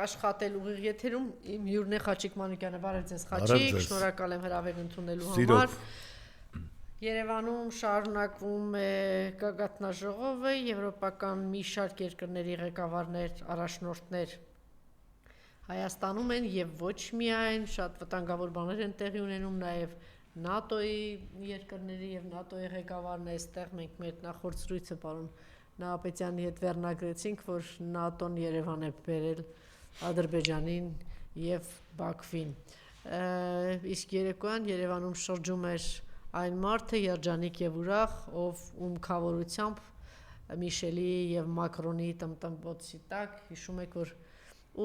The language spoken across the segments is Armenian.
աշխատել ուղիղ եթերում իմ հյուրն է Խաչիկ Մանուկյանը, բարև ձեզ Խաչիկ, շնորհակալ եմ հրավեր ընդունելու համար։ Երևանում շարունակվում է գագաթնաժողովը, եվրոպական մի շարք երկրների ղեկավարներ, առաջնորդներ Հայաստանում են եւ ոչ միայն, շատ վտանգավոր բաներ են տեղի ունենում, նաեւ ՆԱՏՕ-ի երկրների եւ ՆԱՏՕ-ի ղեկավարն է այստեղ, մենք մեր նախորդ զրույցը պարոն Նահապետյանի հետ վերնագրեցինք, որ ՆԱՏՕ-ն Երևան է բերել Ադրբեջանին եւ Բաքվին։ Իսկ երեկոյան Երևանում շրջում էր այն մարդը երջանիկ եւ ուրախ, ով ում քավորությամբ Միշելի եւ Մակրոնի տմտմբոցի տակ, հիշում եք, որ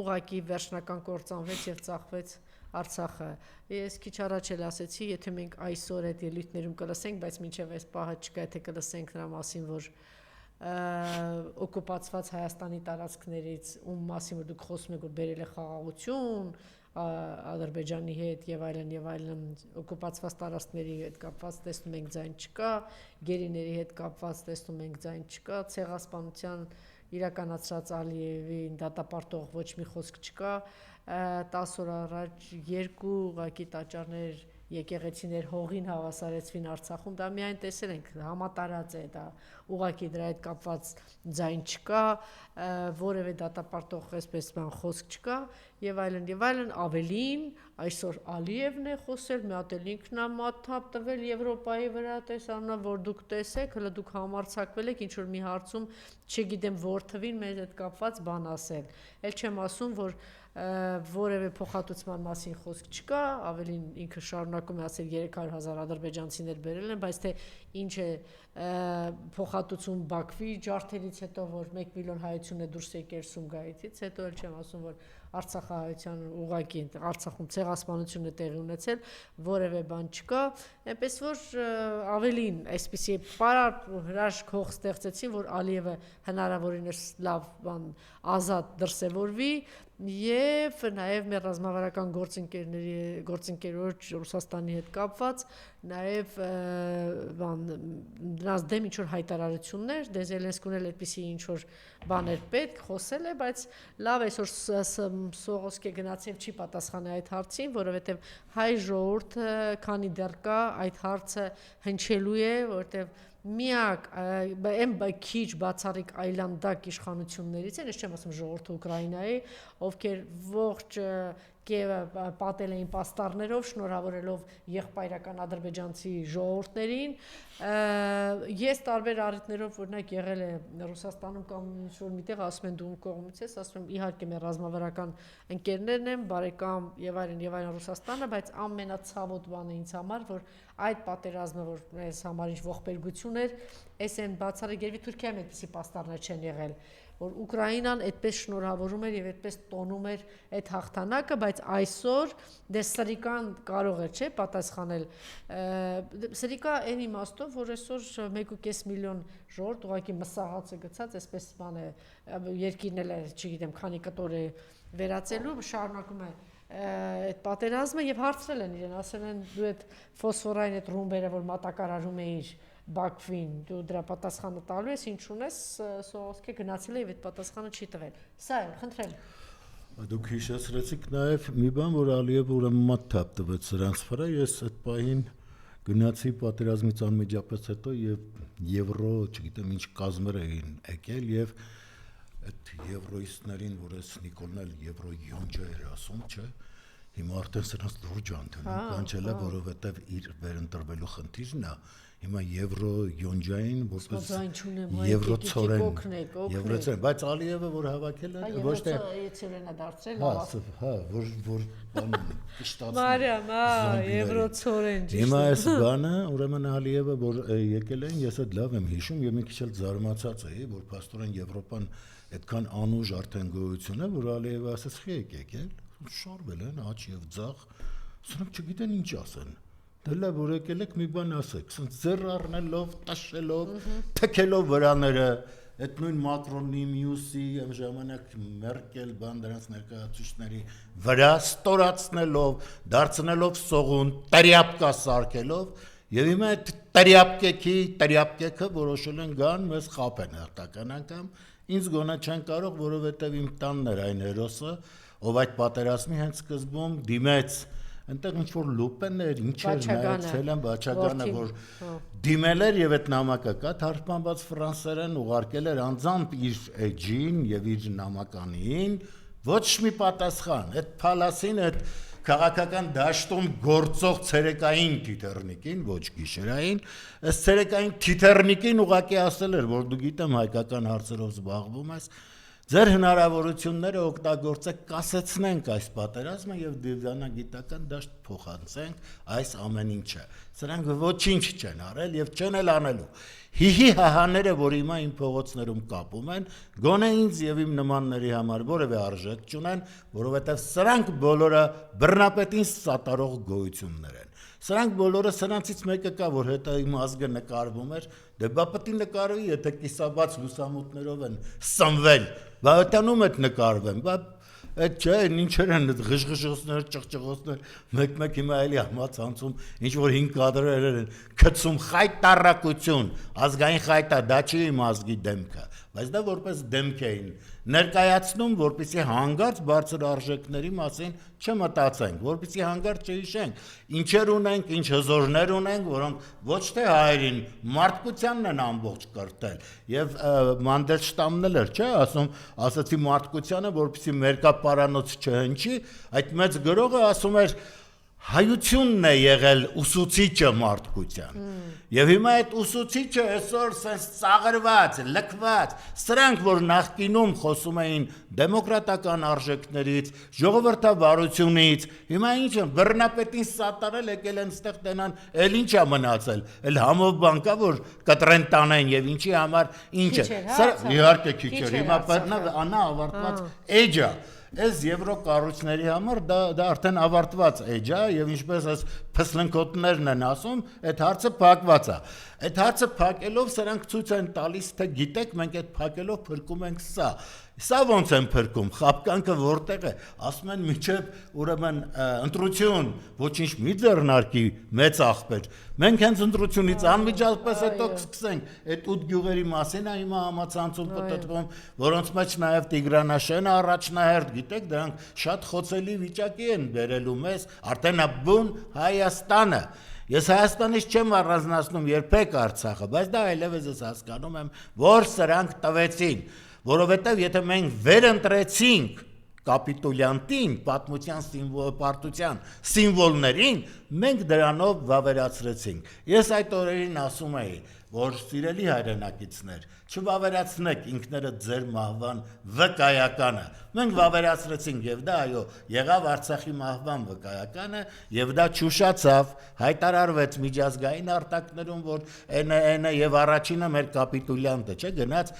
ուղակի վերջնական կործանվեց եւ ծախվեց Արցախը։ Ես քիչ առաջ էլ ասեցի, եթե մենք այսօր այդ ելույթներում կլսենք, բայց մինչեւ այս պահը չկա, եթե կլսենք նրա մասին, որ օկուպացված Հայաստանի տարածքներից ում մասին որ դուք խոսում եք, որ բերել է խաղաղություն Ադրբեջանի հետ եւ այլն օկուպացված տարածքների հետ կապված տեսնում ենք ձայն չկա, գերիների հետ կապված տեսնում ենք ձայն չկա, ցեղասպանության իրականացրած Ալիևին դատապարտող ոչ մի խոսք չկա, 10 օր առաջ երկու ուղղակի տաճարներ եկեղեցիներ հողին հավասարեցվին Արցախում, դա միայն տեսել ենք, համատարած է դա, ուղղակի դրա հետ կապված ձայն չկա, որևէ դատապարտող այսպես բան խոսք չկա, եւ այլն, ավելին, այսօր Ալիևն է խոսել, մի հատ էլ ինքն է մաթափ տվել Եվրոպայի վրա, տեսանա, որ դուք տեսեք, հələ դուք համարձակվել եք ինչ-որ մի հարցում, չգիտեմ որ թվին մեզ հետ կապված բան ասել, էլ չեմ ասում, որ որևէ փոխհատուցման մասին խոսք չկա, ավելին ինքը շարունակում է ասել 300,000 ադրբեջանցիներ բերել են, բայց թե ինչ է փոխհատուցում Բաքվի ջարդերից հետո, որ 1 միլիոն հայություն է դուրս եկել Սումգայիթից, հետո էլ չեմ ասում, որ Արցախահայության ուղղակի Արցախում ցեղասպանություն է տեղի ունեցել, որևէ բան չկա, այնպես որ ավելին այսպիսի հրաշք հող ստեղծեցին, որ Ալիևը հնարավորինս լավ բան ազատ դրսևորվի եւ նաեւ մեր ռազմավարական գործընկերոջ Ռուսաստանի հետ կապված նաեւ դրանց դեմ ինչ-որ հայտարարություններ, Զելենսկին էլ այդպիսի ինչ-որ բաներ պետք խոսել է, բայց լավ այսօր Սողոսկե գնացել չի պատասխանել այդ հարցին, որովհետեւ հայ ժողովուրդը քանի դեռ կա այդ հարցը հնչելու է, որովհետեւ միակ այն քիչ բացառիկ այլանդակ իշխանություններից են, ես չեմ ասում ժողովուրդը Ուկրաինայի, ովքեր ողջ Կիևը պատել էին պաստառներով, շնորհավորելով եղբայրական ադրբեջանցի ժողովուրդներին, ես տարբեր առիթներով օրինակ եղել է Ռուսաստանում կամ ինչ-որ միտեղ ասում են դու ում կողմից ես, ասում եմ իհարկե մեր ռազմավարական ընկերներն են, բարեկամ եւ այլն Ռուսաստանը, բայց ամենացավոտ բանը ինձ համար, որ այդ պատերազմը, որ մեզ համար ինչ ողբերգություն էր, այս են բացառիկ երևի Թուրքիայում այդպիսի պաստառներ չեն եղել, որ Ուկրաինան այդպես շնորհավորում էր եւ այդպես տոնում էր այդ հաղթանակը, բայց այսօր դե Սրիկան կարող է, չէ, պատասխանել։ Սրիկա այն իմաստով, որ այսօր 1.5 միլիոն ժողովուրդ ուղղակի մսաղացը գցած, այսպես բան է, երկիրն էլ է, չգիտեմ, քանի կտոր է վերածելու, շարունակում է այդ պատերազմը եւ հարցրել են իրեն, ասել են դու այդ ֆոսֆորային այդ ռումբերը, որ մատակարարում էիր Բաքվին, դու դրա պատասխանը տալու ես, ինչ ունես, Սողոսկե գնացել է եւ այդ պատասխանը չի տվել։ Սա է, խնդրեմ։ Դուք հիշեցրեցիք նաեւ մի բան, որ Ալիևը ուրեմն մաթափ տվեց սրանց վրա, ես այդ պահին գնացի պատերազմից անմիջապես հետո եւ եվրո, չգիտեմ ինչ կազմեր էին եկել եւ այդ եվրոիստներին, որ ես Նիկոլն էլ եվրո յոնջա էր ասում, չէ, հիմա արդեն սրանց լուրջ անդոնում, կանչել է, որովհետեւ իր վերընտրվելու խնդիրն է, հիմա եվրո յոնջային, որպես եվրոցորեն, բայց Ալիևը որ հավաքել է, ոչ թե Եվրոցորենը դարձրել, որ բան կշտացնի։ Մարիամ, եվրոցորեն, ճիշտ։ Հիմա այս բանը, ուրեմն Ալիևը որ եկել են, ես այդ լավ եմ հիշում, եւ մի քիչ էլ զարմացած էի, որ փաստորեն Եվրոպան այդքան անուժ արդեն գոյություն է, որ Ալիևը ասաց՝ եկել, շարվել են աճ եւ ձախ, սրանք չգիտեն ինչ ասեն։ Դե լավ, որ եկել եք մի բան ասեք, ասենց ձեռ առնելով, տաշելով, թքելով վրաները, այդ նույն Մակրոնի, Մյուսի, ამ ժամանակ Մերկել, բան դրանց ներկայացուցիչների վրա ստորացնելով, դարձնելով սողուն, տերյապկա սարքելով, եւ հիմա այդ տերյապկեքի որոշել են գան մեզ խապեն հերթական անգամ, Ինձ գոնե չեն կարող, որովհետև իմ տանն էր այն հերոսը, ով այդ պատերազմի հենց սկզբում դիմեց այնտեղ ինչ որ լուպեններ, ինչեր նայեցել են Բաչագանը, որ դիմել էր եւ այդ նամակը կա թարգմանված ֆրանսերեն ուղարկել էր անձամբ իր էջին եւ իր նամականին, ոչ մի պատասխան, այդ փալասին, այդ քաղաքական դաշտում գործող ցերեկային թիթեռնիկին, ոչ գիշերային, այս ցերեկային թիթեռնիկին ուղակի ասել էր, որ դու գիտեմ հայկական հարցերով զբաղվում ես, ձեր հնարավորությունները օգտագործեք, կասեցնենք այս պատերազմը եւ դիվանագիտական դաշտ փոխանցենք այս ամեն ինչը։ Սրանք ոչինչ չեն արել եւ չեն էլ անելու։ Հիհի հահաները, որ հիմա իմ փողոցներում կապում են, գոնե ինձ եւ իմ նմանների համար որևէ արժեք չունեն, որովհետեւ սրանք բոլորը բռնապետին սատարող գոյություններ են։ Սրանք բոլորը սրանցից մեկը կա, որ հետո իմ ազգը նկարվում էր, դե բա պետք է նկարվի, եթե կիսաբաց լուսամուտներով են սնվել, բա այդանում այդ նկարվեն, բա այդ չէ, ինչեր են ղժղժոցներ, ճղճղոցներ, մեկ-մեկ հիմա էլի համացանցում, ինչ որ 5 կադրեր են, գցում խայտարակություն, ազգային խայտա, դա չի իմ ազգի դեմքը, բայց դա որպես դեմք էին ներկայացնում, որպեսզի հանգարց բարձր արժեքների մասին չմտածենք, որպեսզի հանգարց չհիշենք, ինչեր ունենք, ինչ հզորներ ունենք, որոնք ոչ թե հայերին, մարդկությանն են ամբողջ կրտել, եւ Մանդելշտամն էլ էր, չէ, ասացի մարդկությանը, որպեսզի մերկապարանոց չհնչի, այդ մեծ գրողը ասում էր հայությունն է եղել ուսուցիչը մարդկության եւ հիմա այդ ուսուցիչը այսօր sense ծաղրված, լքված, սրանք որ նախկինում խոսում էին դեմոկրատական արժեքներից, ժողովրդավարությունից, հիմա ինչ են բռնապետին սատարել եկել են ստեղ տենան, էլ ինչա մնացել, էլ համով բան կա որ կտրեն տանեն եւ ինչի համար ինչ է, սա իհարկե քիչ էր, հիմա անա ավարտված էջ է Այս եվրոկառույցների համար դա արդեն ավարտված էջ է եւ ինչպես այս փսլնքոտներն են ասում, այդ հարցը փակված է։ Այդ հարցը փակելով սրանք ցույց են տալիս, թե գիտեք, մենք այդ փակելով փրկում ենք սա։ Սա ոնց են փրկում, խապկանքը որտեղ է, ասում են միջև ուրեմն ընտրություն, ոչինչ մի ձեռնարկի մեծ աղբեր։ Մենք հենց ընտրությունից անմիջապես հետո կսկսենք այդ 8 գյուղերի մասին է հիմա համացանցում պատտվում, որոնց մեջ նաև Տիգրանաշենը առաջնահերթ, գիտեք, դրանք շատ խոցելի վիճակի են բերելու մեզ, արդեն բուն Հայաստանը։ Ես Հայաստանից չեմ առանձնացնում երբեք Արցախը, բայց դա այլևս ես հասկանում եմ, որ սրանք տվեցին, որովհետև եթե մենք վերընտրեցինք կապիտուլյանտին, պատմության պարտության սիմվոլներին, մենք դրանով վավերացրեցինք։ Ես այդ օրերին ասում էի, որ սիրելի հայրենակիցներ, չվավերացնեք ինքներդ ձեր մահվան վկայականը։ Մենք վավերացրեցինք եւ դա այո, եղավ Արցախի մահվան վկայականը եւ դա ճուշացավ, հայտարարվեց միջազգային արտակներում, որ այն եւ առաջինը մեր կապիտուլյանտը, չէ, գնաց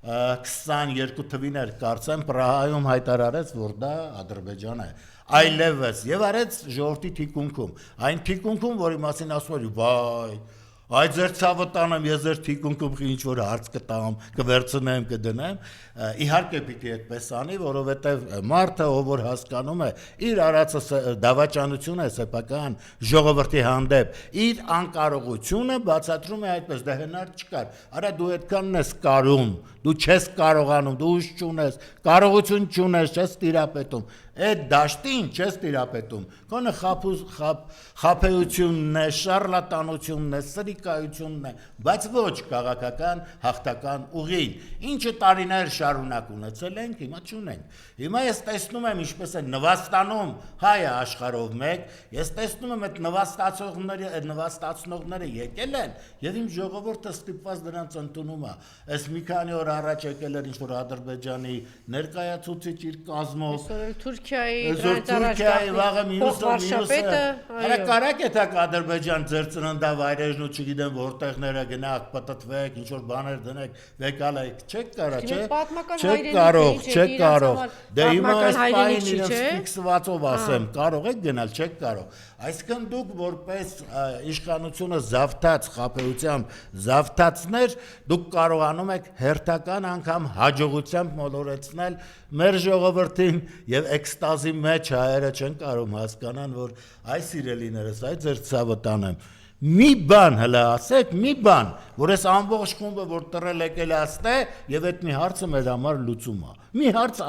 22 թվին էր կարծեմ Պրահայում հայտարարեց, որ դա Ադրբեջան է, այլևս եւ արեց ժողովրդի թիկունքում, այն թիկունքում, որի մասին ասում էր, վայ, այդ ձեր ցավը տանեմ, ես ձեր թիկունքում ինչ որ հարց կտամ, կվերցնեմ, կդնեմ, իհարկե պիտի այդպես անի, որովհետեւ մարդը, ով որ հասկանում է իր արածը դավաճանություն է սեփական ժողովրդի հանդեպ, իր անկարողությունը բացատրում է այդպես, դա հնար չկար, արա դու այդքանն ես կարում, դու չես կարողանում, դու ուժ չունես, կարողություն չունես, չես տիրապետում, այդ դաշտին չես տիրապետում, քոնը խափեությունն է, շարլատանությունն է, սրիկայությունն է, բայց ոչ քաղաքական հաղթական ուղին, ինչը տարիներ շարունակ ունեցել ենք, հիմա չունենք։ Հիմա ես տեսնում եմ ինչպես է նվաստանում հայը աշխարհով մեկ, ես տեսնում եմ այդ նվաստացնողները եկել են եւ իմ ժողովուրդը ստիպված դրանց ընդունում է։ Այս մի քանի օր առաջ եկել էր ինչ-որ Ադրբեջանի ներկայացուցիչ իր կազմով, Թուրքիայի վաղը մյուսը, արա կարակ է թակ Ադրբեջան ձեր ծննդավայրերն ու չգիտեմ որտեղները գնաք, պտտվեք, ինչ-որ բաներ դնեք, վեկալայք, չեք կարա, չէ, չեք կարող, դե հիմա այս պային իրենց ֆիքսվածով ասեմ, կարող եք գնալ, չեք կարող, այսքան դուք որպես իշխանությունը զավթած խաբեությամբ զավթածներ, դուք կարողանում եք հերթական անգամ հաջողությամբ մոլորեցնել մեր ժողովրդին եւ էքստազի մեջ հայերը չեն կարող հասկանան, որ այ սիրելիներս, այ ձեր ցավը տանեմ, մի բան հələ ասեք, մի բան, որ այս ամբողջ խումբը որ տրել եկել աստե եւ այդ մի հարցը մեր համար լուծում է։ Մի հարց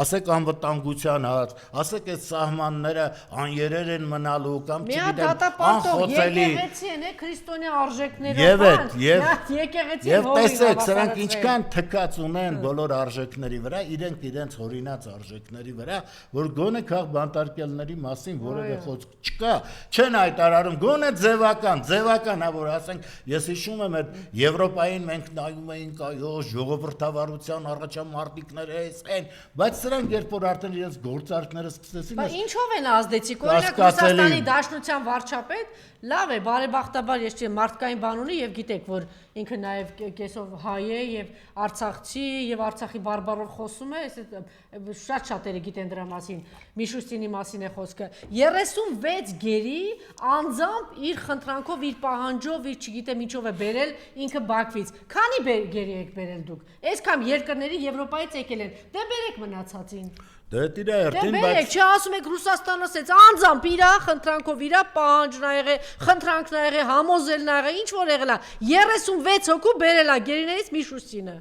ասեք անվտանգության հարց, ասեք այդ սահմանները աներեր են մնալու կամ չգիտեմ, անխոցելի։ Եկեղեցի են, քրիստոնյա արժեքներով, եկեղեցի եւ տեսեք, սրանք ինչքան թքած ունեն բոլոր արժեքների վրա, իրենց հորինած արժեքների վրա, որ գոնե քաղ բանտարկյալների մասին որևէ խոսք չկա, չեն հայտարարում, գոնե ձևական, որ ասենք, ես հիշում եմ այդ Եվրոպային մենք նայում էինք, այո, ժողովրդավարության առաջամարտիկներ են, բայց սրանք երբ որ արդեն իրենց գործարքները սկսեցին, բայց ինչով են ազդեցիկ, օրինակ Ռուսաստանի Դաշնության վարչապետ, լավ է, բարեբախտաբար ես չեմ մարդկային բան ունի եւ գիտեք, որ ինքը նաեւ կեսով հայ է եւ արցախցի եւ Արցախի բարբարով խոսում է, շատ շատերը գիտեն դրա մասին, Միշուստինի մասին է խոսքը, 36 գերի անձամբ իր խնդրանքով, իր պահանջով, իր չգիտեմ ինչով է բերել ինքը Բաքվից, քանի գերի եք բերել դուք, այսքան երկրների Եվրոպայից եկել են, դե բերեք մնացածին։ Դե տիրա երթին, բայց չասում եք Ռուսաստանը ասեց անձամբ իրա խնդրանքով իրա պահանջն ա եղել, խնդրանքն ա եղել, համոզելն ա եղել, ինչ որ եղել ա, 36 հոգու բերել ա գերիներից Միշուստինը։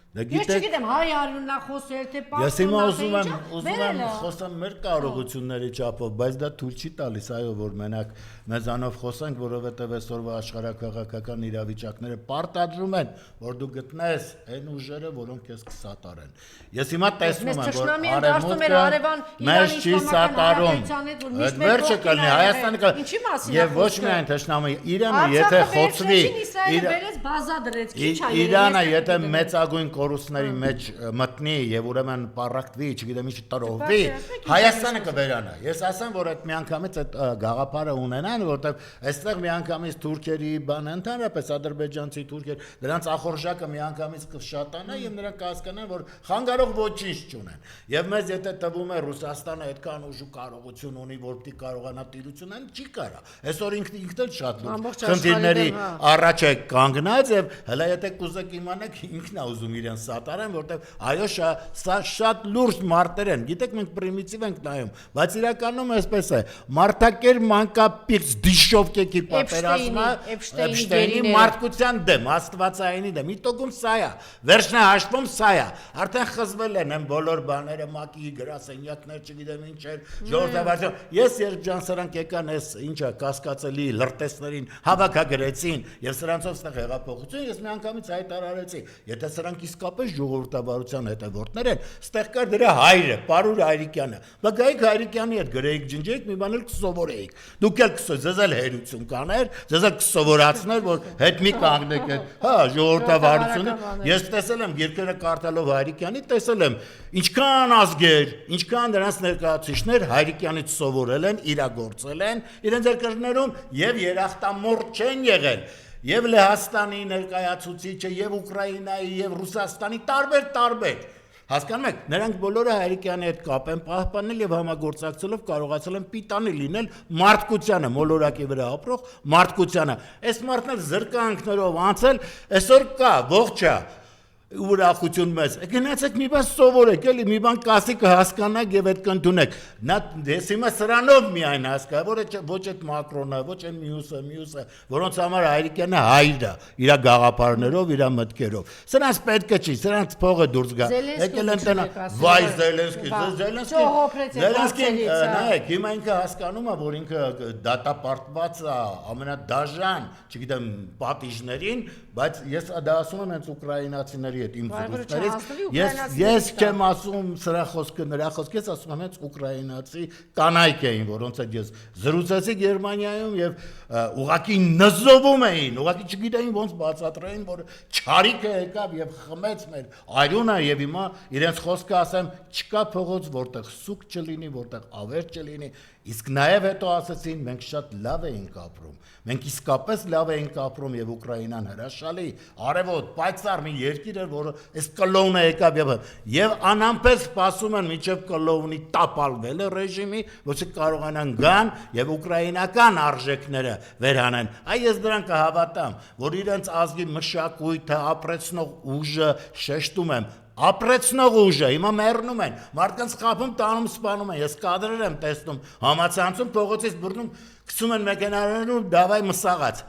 Ես չգիտեմ հայ արյունն ա խոսել, թե ես հիմա ուզում եմ խոսեմ մեր կարողությունների չափով, բայց դա թույլ չի տալիս, այո, որ մենակ մեզանով խոսենք, որովհետև այսօրվա աշխարհակաղակական իրավիճակները պարտադրում են, որ դու գտնես այն ուժերը, որոնք քեզ կսատարեն։ Ես հիմա տեսնում եմ, որ արևմուտքը մեզ չի սատարում։ Այդ վերջը կլինի Հայաստանը եւ ոչ միայն թշնամի Իրանը, եթե խոցվի, Իրանը եթե մեծագույն կորուստների մեջ մտնի եւ ուրեմն պարակտվի, չգիտեմ ինչ տրոհվի, Հայաստանը կվերանա։ Ես ասեմ, որ այդ միանգամից այդ գաղափարը ունենան, որտեվ այստեղ միանգամից թուրքերի բանը ընդհանրապես ադրբեջանցի թուրքեր, դրանց ախորժակը միանգամից կշատանա եւ նրանք կհասկանան, որ խանգարող ոչինչ չունեն։ Եվ մեզ եթե տվում է Ռուսաստանը այդքան ուժ ու կարողություն ունի, որ պիտի կարողանա տիրություն ան, չի կարա։ Այսօր ինքն էլ շատ լուրջ խնդիրների առաջ է կանգնած եւ հələ եթե կուզեք իմանաք ինքն է ուզում իրեն սատարեն, որտեվ այո սա շատ լուրջ մարտեր են։ Գիտեք մենք պրիմիտիվ ենք նայում, բայց իրականում այսպես է։ Մարտակեր մանկապից դիշովկեքի պատերազմը Էփշտեյնի մարդկության դեմ, աստվածայինի դեմ։ Իտոգում սա է։ Վերջնա հաշվում սա է։ Արդեն խզվել են բոլոր բաները, մակի գրասենյակներ, չգիտեմ ինչեր, ժողովրդավարություն։ Ես երբ ջանսրանք եկան այս ինչա կասկածելի լրտեսներին հավաքագրեցին եւ սրանցով ստեղ հեղափոխություն, ես միանգամից հայտարարեցի, եթե սրանք իսկապես ժողովրդավարության հետևորդներ են, ստեղ կար դրա հայրը, Պարուր Հայրիկյանը։ Բա գայիք Հայրիկյանի հետ գրեիք, ջնջեիք, մի բան էլ կսովորեիք։ Դուք էլ ձեզ էլ հերություն կաներ, ձեզ էլ կսովորացներ, որ հետ մի կանգնեք այդ, հա, ժողովրդավարությունը։ Ես տեսել եմ երկրը կարդալով Հայրիկյանի, տեսել եմ ինչքան ազգեր, ինչքան դրանց ներկայացուցիչներ Հայրիկյանից սովորել են, իրագործել են իրենց երկրներում եւ երախտամոռ չեն եղել։ Եվ Լեհաստանի ներկայացուցիչը, եւ Ուկրաինայի, եւ Ռուսաստանի տարբեր հասկանում եք, նրանք բոլորը Հայրիկյանի հետ կապ են պահպանել եւ համագործակցելով կարողացել են պիտանի լինել մարդկությանը, մոլորակի վրա ապրող մարդկությանը։ Այս մարդն էլ զրկանքներով անցել, այսօր կա, ողջ է ուրախություն մեզ։ Գնացեք մի բան սովորեք, էլի մի բան կասի կհասկանաք եւ այդ կընդունեք։ Նա դες հիմա սրանով միայն հասկա, որ ոչ այդ Մակրոնը, ոչ այն մյուսը, որոնց համար Հայրիկյանը հայր է, իր գաղափարներով, իր մտքերով։ Սրանց պետք չի, սրանց փողը դուրս գա։ Եկել են տնա, վայ Զելենսկի, նայեք, հիմա ինքը հասկանում է, որ ինքը դատապարտված է ամենադաժան, չգիտեմ, պատիժներին, բայց ես դա ասում եմ հենց ուկրաինացիների հետ իմ զրույցներից ես չեմ ասում սրա խոսքը նրա խոսքը ես ասում եմ հենց ուկրաինացի կանայք էին որոնց հետ ես զրուցեցի Գերմանիայում եւ ուղղակի նզովում էին ուղղակի չգիտեին ոնց բացատրեին որ չարիքը եկավ եւ խմեց մեր արյունը եւ հիմա իրենց խոսքը ասեմ չկա փողոց որտեղ սուկ չլինի որտեղ ավեր չլինի իսկ նաեւ հետո ասեցին մենք շատ լավ էինք ապրում մենք իսկապես լավ էինք ապրում եւ Ուկրաինան հրաշալի արևոտ պայծառ մի երկիր էր որը այս կլոնը եկավ եւ անամպես սպասում են միջև կլոնի տապալվել է ռեժիմի որը կարողանան գան եւ ուկրաինական արժեքները վերանեն այ ես դրան կհավատամ որ իրենց ազգի մշակույթը ապրեցնող ուժը շեշտում եմ ապրեցնող ուժ է, հիմա մեռնում են, մարդկանց խաբում, տանում, սպանում են, ես կադրեր եմ տեսնում, համացանցում, փողոցից բռնում, գցում են մեքենաներում, դավայ մսաղաց,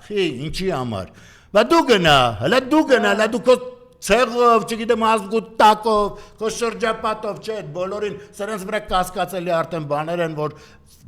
ինչի համար, բա դու գնա, հələ դու գնա, հələ դու քո ցեղով, չգիտեմ, ազգու տակով, քո շրջապատով, չէ, բոլորին սրանց վրա կասկածելի արդեն բաներ են, որ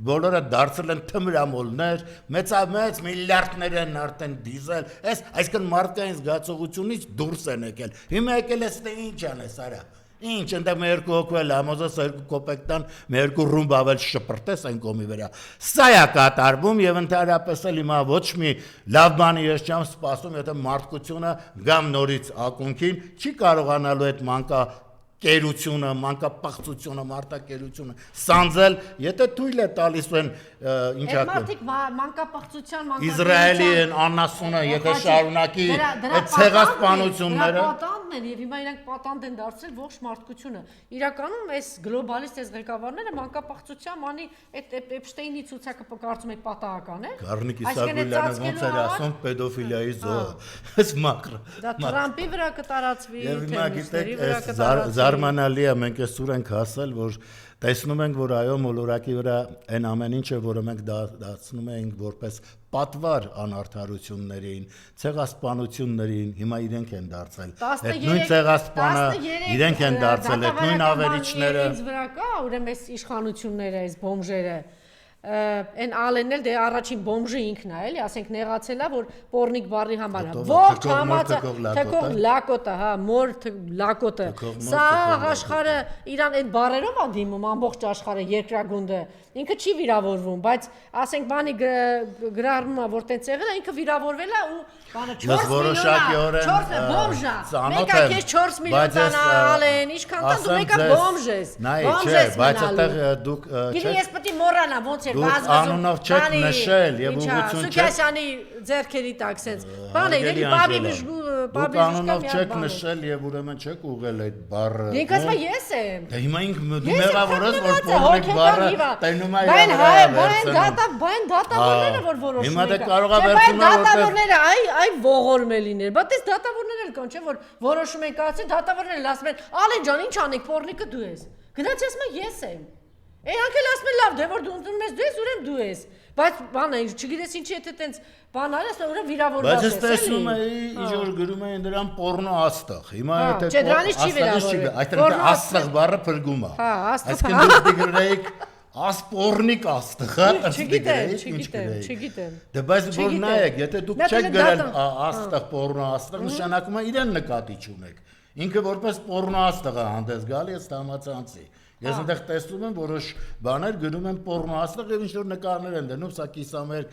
բոլորը դարձել են թմրամոլներ, մեծ միլիարդներ են արդեն դիզել, այսքան մարդկային զգացողությունից դուրս են եկել։ Հիմա եկել ես թե ինչ անես, արա։ Ինչ, այնտեղ մեր երկու հոգու էլ համոզես 2 կոպեկ տան, մեր երկու ռումբ ավել շպրտես այն կողմի վրա։ Սա է կատարվում եւ ընդհանրապես էլ հիմա ոչ մի լավ բանի ես չեմ սպասում, եթե մարդկությունը գամ նորից ակունքին չի կարողանալու այդ մանկա կերությունը, մանկապղծությունը, մարտակերությունը սանձել, եթե թույլ է տալիս են ինչ ակում։ Մարդիկ մանկապղծության, Իսրայելի են անասունը, եթե շարունակի այդ ցեղասպանությունները։ Պատանդն են եւ հիմա իրանք պատանդ են դարձրել ողջ մարդկությունը։ Իրականում այս գլոբալիստ այս ղեկավարները մանկապղծության անի այդ Էփշտեյնի ցուցակը կարծում եք պատահական է։ Գառնիկ Իսագուլյանը ոնց էր ասում պեդոֆիլիայի զոհ։ Այս մակրը։ Դա Թրամփի վրա կտարածվի, թե մյուսների վրա կտարածվի։ Զարմանալի է, մենք այսօր ենք հասել, որ տեսնում ենք, որ այո մոլորակի վրա այն ամեն ինչը, որը մենք դարձնում ենք որպես պատվար անարդարություններին, ցեղասպանություններին, հիմա իրենք են դարձել։ Այդ նույն ցեղասպանը իրենք են դարձել, այդ նույն ավերիչները։ Ինձ վրա կա, ուրեմն այս իշխանությունները, այս բոմժերը Այն ալենն էլ դե առաջին բոմժը ինքն է, էլի, ասենք նեղացել է, որ պորնիկ բառի համար է։ Ողջ համացը թքող լակոտը, հա, մոր լակոտը։ Սա աշխարհը իրան այդ բառերով է դիմում ամբողջ աշխարհը երկրագունդը։ Ինքը չի վիրավորվում, բայց ասենք բանի գրառում է, որ տենց եղել է, ինքը վիրավորվել է ու բանը 4 միլիոն բոմժա։ Մեկը քեզ 4 միլիոն տանալ են, ինչքան տան դու մեկը բոմժ ես։ Բոմժ ես, բայց այդտեղ դուք Գիտի ես պետք է մոռանամ ոնց է Դուք անունով չեք նշել եւ ուղղություն չեք Սուքյասյանի ձեռքերի տակ sense բան է էլի Դուք անունով չեք նշել եւ ուրեմն չեք ուղղել այդ բառը Ինք ասում ես եմ Դե հիմա ինք դու մեղավորես որ պորնիկ բառը տենում է բան դատավորները որ որոշում Հիմա դե կարող է վերցնել դատավորները այ ողորմ է լիներ բայց այս դատավորներ էլ կան չէ որ որոշում են կացի դատավորները ասում են Ալեն ջան ինչ անեք պորնիկը դու ես գնաց ես եմ Էնք էլ ասում են լավ, դե որ դու ընդունում ես դու ես, ուրեմն դու ես։ Բայց բանը, չգիտես ինչի եթե տենց բան արես, ուրեմն վիրավորված ես, էլի։ Բայց ես տեսնում եի, ինչ որ գրում էին դրան պորնո աստղ։ Հիմա եթե Չէ, դրանից չի վիրավորվել։ Այդտեղ աստղ բառը փրկում է։ Հա, աստղ։ Այսինքն դուք գրեիք ասպորնիկ աստղ, հա, չգիտեմ։ Դե բայց որ նայեք, եթե դուք չեք գրել աստղ, պորնո աստղ, նշանակում է իրեն նկատի չունեք։ Ինքը որպես պորնո աստղ է հանդես գալի, ըստ համացանցի։ Ես այնտեղ տեսնում եմ որոշ բաներ գրում են պորնո աստղ եւ ինչ որ նկարներ են դնում, սա կիսամեր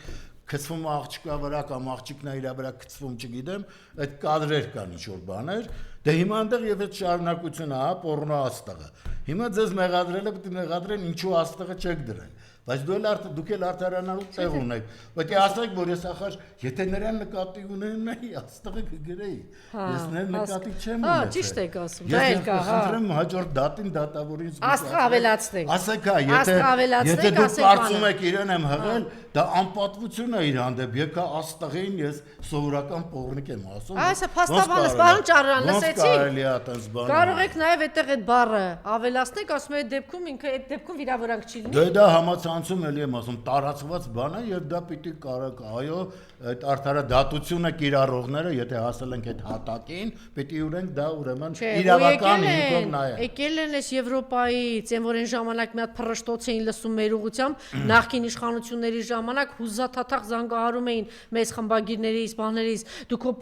գցվում աղջկա վրա կամ աղջիկն է իր վրա գցվում, չգիտեմ, այդ կադրեր կան ինչ որ բաներ։ Դե հիմա այնտեղ եւ այդ շարունակությունը, հա, պորնո աստղը։ Հիմա ձեզ մեղադրելը պետք է մեղադրեն ինչու աստղը չեք դրել։ Բայց դուք էլ արդարանալու տեղ ունեք։ Պետք է ասեք, որ ես ախր, եթե նրան նկատի ունենայի, աստղը կգրեի։ Ես նրան նկատի չեմ ունեցել։ Հա, ճիշտ եք ասում։ Դա էլ կա, հա։ Ես խնդրեմ հաջորդ դատին դատավորին աստղը ավելացնենք։ Ասեք, եթե դուք կարծում եք իրեն եմ հղել, դա անպատվություն է իր հանդեպ։ Եկա աստղին ես սովորական պորնիկ եմ ասում։ Այսա փաստաբանը, պարոն Ճարյան, լսեցի։ Կարելի է այդպես բան։ Կարող եք նաև այդտեղ այդ բառը ավելացնեք, ասում եմ այդ դեպքում ինքը այդ դեպքում վիրավորանք չի լինի։ Դե դա համացանցում էլի եմ ասում, տարածված բան է եւ դա պիտի կարող այո, այդ արդարադատությունը կիրառողները, եթե հասել ենք այդ հատակին, պիտի ունենք դա ուրեմն իրավական հիմքով նայել։ Եկել են այս Եվրոպայից, այն որ այն ժամանակ մի հատ փռշտոց էին լսում մեր ուղությամբ, նախկին իշխանությունների ժամանակ հուզաթաթախ զանգահարում էին մեզ խմբագիրներից, բաներից, դուք քո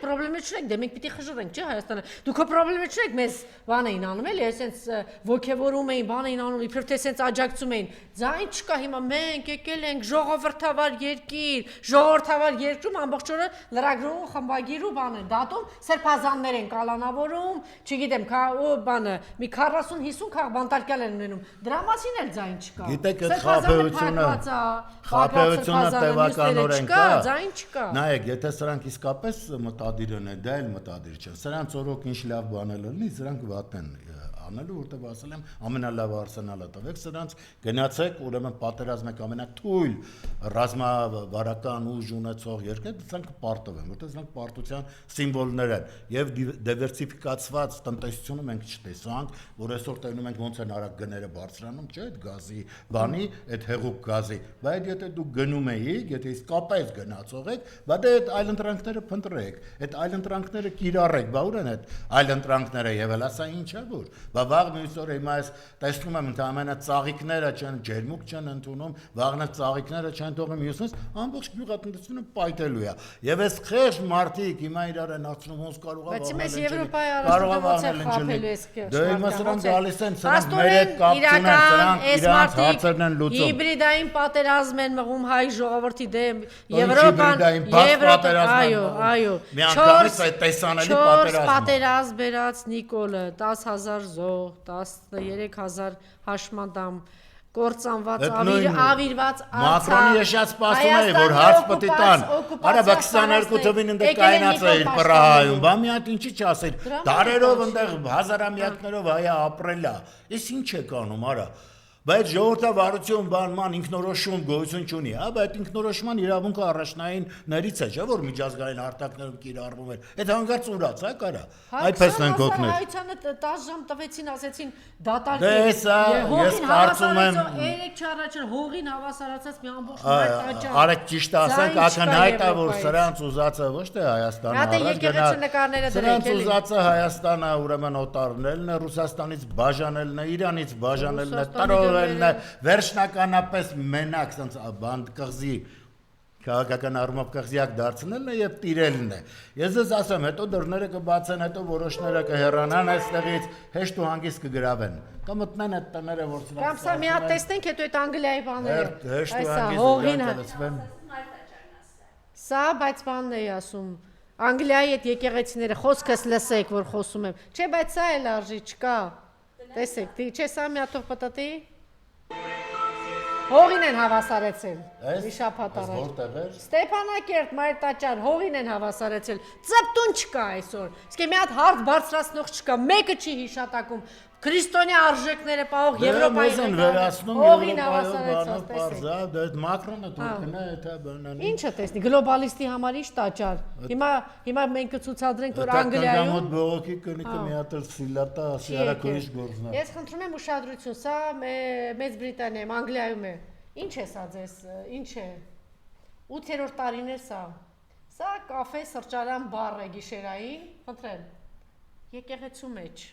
խնդիրներ չունեք, դե մենք պիտի խժռենք, չէ՞ Հայաստանը։ Դուք քո խնդիրներ չունեք, մեզ բան էին անում էլի, այսպես ոգևորում էին, բան էին անում, իբր թե այսպես աջակցում էին։ Ձայն չկա հիմա մենք եկել ենք ժողովրդավար երկիր, ժողովրդավար երկրում ամբողջ օրը լրագրողում խմբագիր ու բան են դատում, սրբազաններ են կալանավորում, չգիտեմ, ու բանը, մի 40-50 քաղ բանտարկյալ են ունենում։ Դրա մասին էլ ձայն չկա։ Գիտեք, այդ խաբեությունը տևականորեն կա, ձայն չկա։ Նայեք, եթե սրանք իսկապես մտադիր են, դա էլ մտադիր չեն։ Սրանց օրոք ինչ լավ բան է լինի, սրանք վատ են խնելու, որտեղ ասել եմ ամենալավ արսենալը տվեք սրանց, գնացեք, ուրեմն պատերազմեք ամենաթույլ ռազմավարական ուժ ունեցող երկրներ, դրանք պարտվեն, որտեղ դրանք պարտության սիմվոլներ են եւ դիվերսիֆիկացված տնտեսությունը մենք չտեսանք, որ այսօր տենում ենք ոնց են արագ գները բարձրանում, չէ՞, այդ գազի բանի, այդ հեղուկ գազի, բայց եթե դուք գնում եք, եթե իսկապես գնացող եք, բայց այդ այլընտրանքները փնտրեք, այդ այլընտրանքները կիրառեք, բա ուր են այդ այլընտրանքները եւ հələ սա ինչ է որ, բա վաղ մյուս օրը հիմա այս տեսնում եմ ընդամենը ծաղիկները չեն, ջերմուկ չեն ընդունում, վաղն ծաղիկները չեն թողնում մյուսից, ամբողջ գյուղատնտեսությունը պայթելու է։ Եվ այս խեղճ մարդիկ հիմա իրար են ասում ոնց կարող է բայց մեզ Եվրոպայի առաջնորդը խափելու է սկսել։ Դե հիմա սրանք գալիս են, սրանք մեր հետ կապ ունեն, սրանք իրանց հարցերն են լուծում։ Հիբրիդային պատերազմ են մղում հայ ժողովրդի դեմ, Եվրոպան, այո, միանգամից այդ տեսանելի պատերազմը։ Պատերազմ բերած Նիկոլը 10000 զոհ, 13000 հաշմանդամ կործանված ավիրված Մակրոնի եշած սպասում է որ հարց պետք է տան։ Արա բա 22 թվին ընդ կայնած է իր Պրահայում, բա մի հատ ինչի չասեր։ Դարերով ընդ հազարամյակներով հայը ապրել է։ Էս ինչ է կանում, արա։ Բայց ժողովրդավարություն բանման ինքնորոշում գոյություն չունի, հա, բայց ինքնորոշման իրավունքը առաջնայիններից է, չէ՞ որ միջազգային արտակներում կիրառվում էր։ Այդ հանգարց ուրաց, հա, կարա։ Այդպես են գոտնել։ Հայցանը 10 ժամ տվեցին, ասեցին դատարկել։ Դե սա ես կարծում եմ 3 չառաջ հողին հավասարացած մի ամբողջ հայտ աճա։ Արեք ճիշտ ասենք, ակնհայտ է որ սրանց ուզածը ոչ թե Հայաստանը առաջ գնա։ Սրանց ուզածը Հայաստանը ուրեմն օտարնելն է, Ռուսաստանից բաժանելն է, Իրանից բաժանելն է, վերջնականապես մենակ ասենց բանդ կղզի քաղաքական առումով կղզիակ դարձնելն է եւ տիրելն է։ Ես ես ասեմ, հետո դռները կբացեն, հետո որոշները կհեռանան այստեղից, հեշտ ու հանգիստ կգրավեն։ Կմտնեն այդ տները, որ սրանք։ Կամ սա մի հատ տեսնենք, հետո այդ Անգլիայի բաները։ Հեշտ ու հանգիստ կգրավեն։ Սա բայց բանն էի ասում։ Անգլիայի այդ եկեղեցիները խոսքս լսեք, որ խոսում եմ։ Չէ, բայց սա էլ արժի չկա։ Տեսեք, չէ, սա մի հատ պատատի։ Հողին են հավասարեցել։ Մի շաբաթ առաջ։ Որտեղ էր։ Ստեփանակերտ, Մայրտաճար, հողին են հավասարեցել։ Ծպտուն չկա այսօր։ Իսկ մի հատ հարց բարձրացնող չկա, մեկը չի հիշատակում։ Քրիստոնյա արժեքները պահող Եվրոպայի են վերացնում հողին հավասարեցած, տեսեք։ Դա այդ Մակրոնը դուքնա դա բանանի։ Ինչը տեսնի, գլոբալիստի համար ի՞նչ տաճար։ Հիմա մենք կցուցադրենք, որ Անգլիայում Կանգամոտ բողոքի կնիկը մի հատ սիլատա ասիարակոյից գործնա։ Ես խնդրում եմ ուշադրություն, սա Մեծ Բրիտանիայում, Անգլիայում է։ Ինչ է սա ձեզ, ինչ է։ 8-րդ տարին է սա։ Սա կաֆե սրճարան բար է գիշերային, խնդրեմ։ Եկեղեցու մեջ։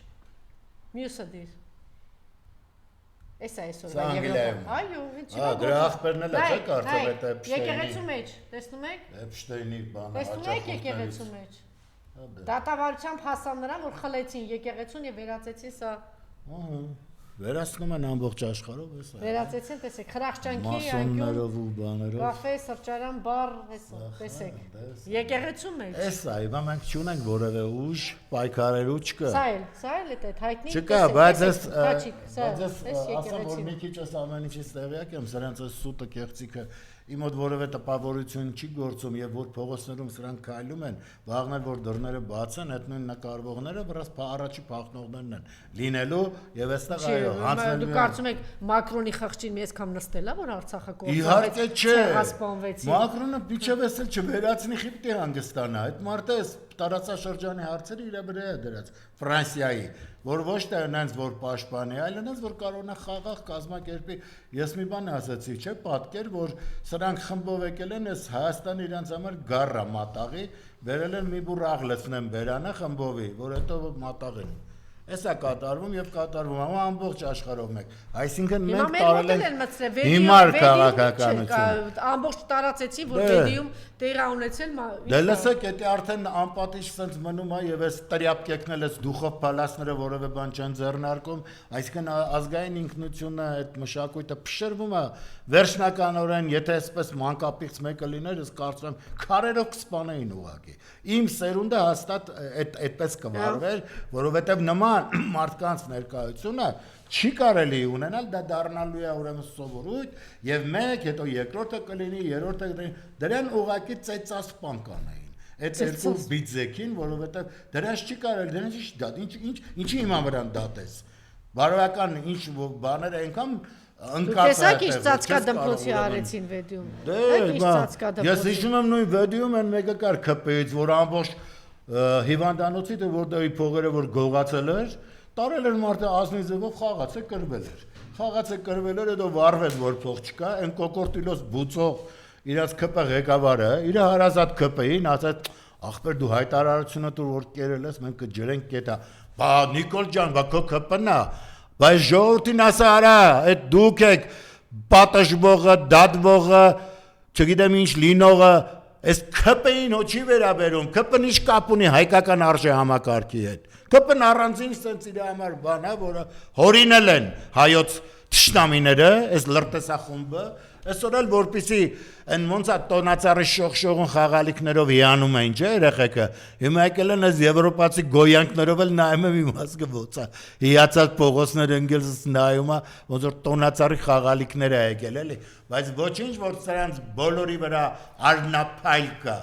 Մյուսը դիր։ Էս է այսօր Եվրոպայում։ Այո, ինչ է։ Դրա ախպերն էլ չէ կարծում այդ Էփշտեյնի։ Եկեղեցու մեջ, տեսնում եք։ Էփշտեյնի բանը։ Տեսնում եք եկեղեցու մեջ։ Դատավարությամբ հասան նրան, որ խլեցին եկեղեցուն եւ վերածեցին սա։ Վերացնում են ամբողջ աշխարհով, էսա։ Վերածեցին, տեսեք, Խրախճանքի մասոններով ու բաներով։ Կաֆե, սրճարան, բար, էսա, տեսեք։ Եկեղեցու մեջ։ Էսա, հիմա մենք չունենք որևէ ուժ, պայքարելու չկա։ Սա էլ է հայտնի։ Չկա, բայց ես եկեղեցին։ ասեմ, որ մի քիչ ես ամեն ինչից տեղյակ եմ, սրանց այս սուտը կեղծիքը իմ մոտ որևէ տպավորություն չի գործում եւ որ փողոցներում սրանք քայլում են, վաղն էլ որ դռները բացեն, այդ նույն նկարվողները վրաս առաջի փախնողներն են լինելու եւ այստեղ այո, հանձնելու։ Դուք կարծում եք Մակրոնի խղճին մի այսքան նստել է, որ Արցախը իհարկե չէ։ Ցեղասպանվեցին։ Մակրոնը իջև էսել չվերացնի խիպտի հանգստանա։ Այդ մարդը տարածաշրջանի հարցերը իր վրա է դրած Ֆրանսիայի, որ ոչ թե այնց որ պաշտպանի, այլ այնց որ կարողանա խաղաղ կազմակերպի։ Ես մի բան ասացի, չէ՞, պատկեր, որ սրանք խմբով եկել են, այս Հայաստանը իրենց համար գառա մատաղի, վերել են մի բուռ աղ լցնեն բերանը խմբովի, որ հետո մատաղեն։ Էսա կատարվում եւ կատարվում ամբողջ աշխարհով մեկ։ Այսինքն մենք տարել ենք հիմար քաղաքականություն։ Ամբողջ տարածեցի, որ վեդիում տեղա ունեցել։ Դե լսեք, դա արդեն անպատիժ sense մնում է եւ այս տրյապկեկն էլ էս դուխով փալասները որևէ բան չեն ձեռնարկում, այսինքն ազգային ինքնությունը այդ մշակույթը փշրվում է վերջնականորեն, եթե այսպես մանկապիղծ մեկը լիներ, ես կարծում եմ քարերով կսպանեին ուղակի։ Իմ սերունդը հաստատ այդպես կվարվեր, որովհետեւ նման մարդկանց ներկայությունը չի կարելի ունենալ, դա դառնալու է ուրեմն սովորույթ եւ մեկ, հետո երկրորդը կլինի, երրորդը կլինի, դրան ուղակի ծեծած բան կանային։ Այդ երկու բիձեքին, որովհետեւ դրանց չի կարելի, դրանց ինչի դատ, ինչի հիմա վրան դատես։ Բարոյական ինչ բաներ այնքան Դուք տեսաք ինչ ծածկա դմփոցի արեցին վեդիում։ Ես հիշում եմ նույն վեդիում են մեկը կար ԿՊ-ից, որ ամբողջ հիվանդանոցի դե որտեղի փողերը որ գողացել էր, տարել էր մարդը ազնի ձևով խաղաց է կրվել էր։ Խաղաց է կրվել էր, հետո վառվեց որ փող չկա, այն կոկորտիլոս բուծող իրաց ԿՊ ղեկավարը, իր հարազատ ԿՊ-ին ասաց ախպեր դու հայտարարությունը դու որ կերել ես մենք կջրենք կետա։ Բա Նիկոլ ջան, բա քո ԿՊ-ն է։ Բայց ժողովրդին ասա արա, այդ դուք եք պատժվողը, դատվողը, չգիտեմ ինչ լինողը, այս ԿՊ-ին հոչի վերաբերում, ԿՊ-ն ինչ կապ ունի հայկական արժե համակարգի հետ։ ԿՊ-ն առանձին սենց իր համար բան է, որը հորինել են հայոց թշնամիները, այս լրտեսախումբը, այսօր էլ որպեսի այն ոնց է տոնածառի շողշողուն խաղալիքներով հիանում են, չէ՞ երեխեքը։ Հիմա եկել են այս եվրոպացի գոյանքներով էլ նայում եմ իմասկը ոնց է։ Հիացած փողոցներ ընկելս նայում է, ոնց որ տոնածառի խաղալիքներ է եկել էլի, բայց ոչինչ որ սրանց բոլորի վրա արնափայլ կա։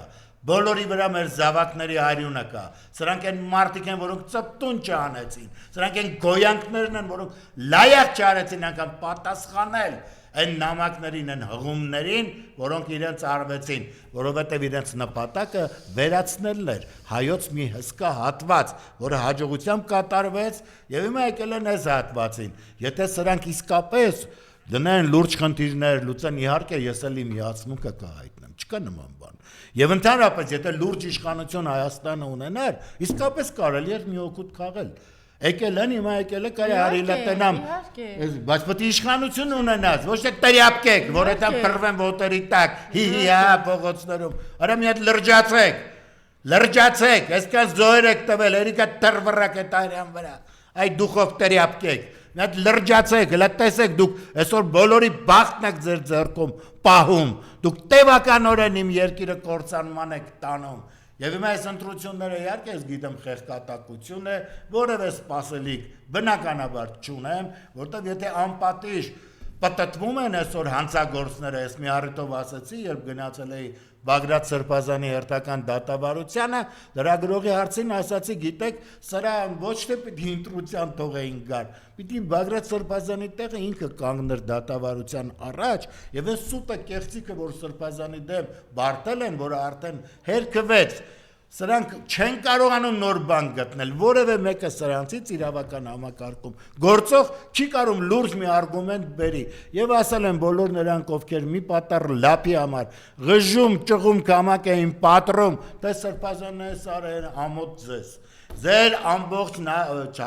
Բոլորի վրա մեր զավակների արյունը կա։ Սրանք են մարդիկ են, որոնք ծպտուն չանեցին։ Սրանք են գոյանքներն են, որոնք լայակ չարեցին անգամ պատասխանել այն նամակներին, այն հղումներին, որոնք իրենց արվեցին, որովհետև իրենց նպատակը վերացնելն էր հայոց մի հսկա հատված, որը հաջողությամբ կատարվեց, եւ հիմա եկել են այս հատվածին։ Եթե սրանք իսկապես դնեն լուրջ խնդիրներ, լուծեն, իհարկե ես էլ իմ հիացմունքը կհայտնեմ, չկա նման բան։ Եվ ընդհանրապես, եթե լուրջ իշխանություն Հայաստանը ունենար, իսկապես կարելի էր մի օգուտ քաղել։ Եկել են, հիմա եկել է կարի արիլատենամ, բայց պետք է իշխանություն ունենաս, ոչ թե տերյապկեք, որ այդտեղ փռվեն ոտերի տակ, հի-հի-հա փողոցներում։ Արա մի հատ լրջացեք, այսքան զոհեր եք տվել, երիկա տրվռակ է տարյան վրա, այ դուխով տերյապկեք։ Մի հատ լրջացեք, հլա տեսեք դուք այսօր բոլորի բախտն եք ձեր ձեռքում պահում, դուք տևականորեն իմ երկիրը կործանման եք տանում։ Եվ հիմա այս ընտրությունները իհարկե ես գիտեմ խեղկատակություն է, որևէ սպասելիք բնականաբար չունեմ, որտեղ եթե անպատիժ պատտվում են այսօր հանցագործները, ես մի առիթով ասացի, երբ գնացել էի Բագրատ Սրբազանի հերթական դատավարությանը, լրագրողի հարցին ասացի, գիտեք, սրա ոչ թե պիտի ընտրության թողեին գար, պիտի Բագրատ Սրբազանի տեղը ինքը կանգներ դատավարության առաջ, եւ այս սուտը կեղծիքը, որ Սրբազանի դեմ բարդել են, որը արդեն հերքվեց, սրանք չեն կարողանում նոր բան գտնել, որևէ մեկը սրանցից իրավական համակարգում գործող չի կարող լուրջ մի արգումենտ բերի, եւ ասել են բոլոր նրանք, ովքեր մի պատառ լապի համար ղժում, ճղում կամակ էին պատռում, թե Սրբազանն է սարեր ամոթ ձեզ, ձեր ամբողջ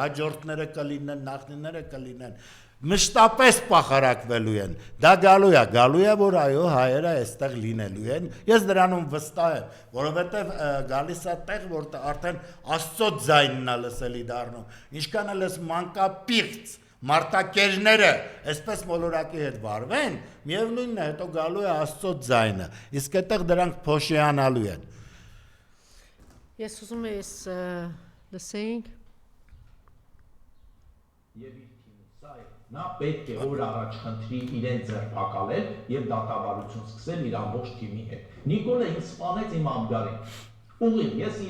հաջորդները կլինեն, նախնիները կլինեն, մշտապես պախարակվելու են, դա գալու է, որ այո, հայերը այստեղ լինելու են, ես դրանում վստահ եմ, որովհետև գալիս է տեղ, որ արդեն Աստծո ձայնն է լսելի դառնում, ինչքան էլ ես մանկապիղծ մարտակերները այսպես մոլորակի հետ վարվեն, միևնույնն է, հետո գալու է Աստծո ձայնը, իսկ այդտեղ դրանք փոշիանալու են։ Ես ուզում եմ լսեինք Նա պետք է օր առաջ խնդրի իրեն ձերբակալել եւ դատավարություն սկսել իր ամբողջ թիմի հետ։ Նիկոլը ինձ սպանեց իմ Աբգարին։ Ուղիղ, ես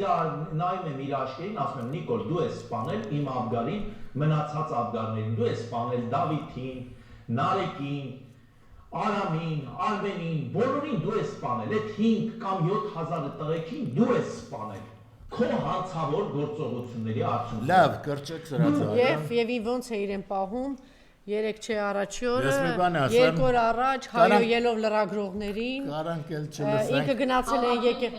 նայում եմ իր աչքերին, ասում եմ Նիկոլ, դու ես սպանել իմ Աբգարին, մնացած Աբգարներին, դու ես սպանել Դավիթին, Նարեկին, Արամին, Արմենին, բոլորին դու ես սպանել, այդ 5 կամ 7000 տղեկին դու ես սպանել։ Քո հանցավոր գործողությունների արդյունքում։ Լավ, կրճեք սրացը։ Եվ ոնց է իրեն պահում 3 չէ առաջի օրը, 2 օր առաջ հայոյելով լրագրողներին, ինքը գնացել է եկել։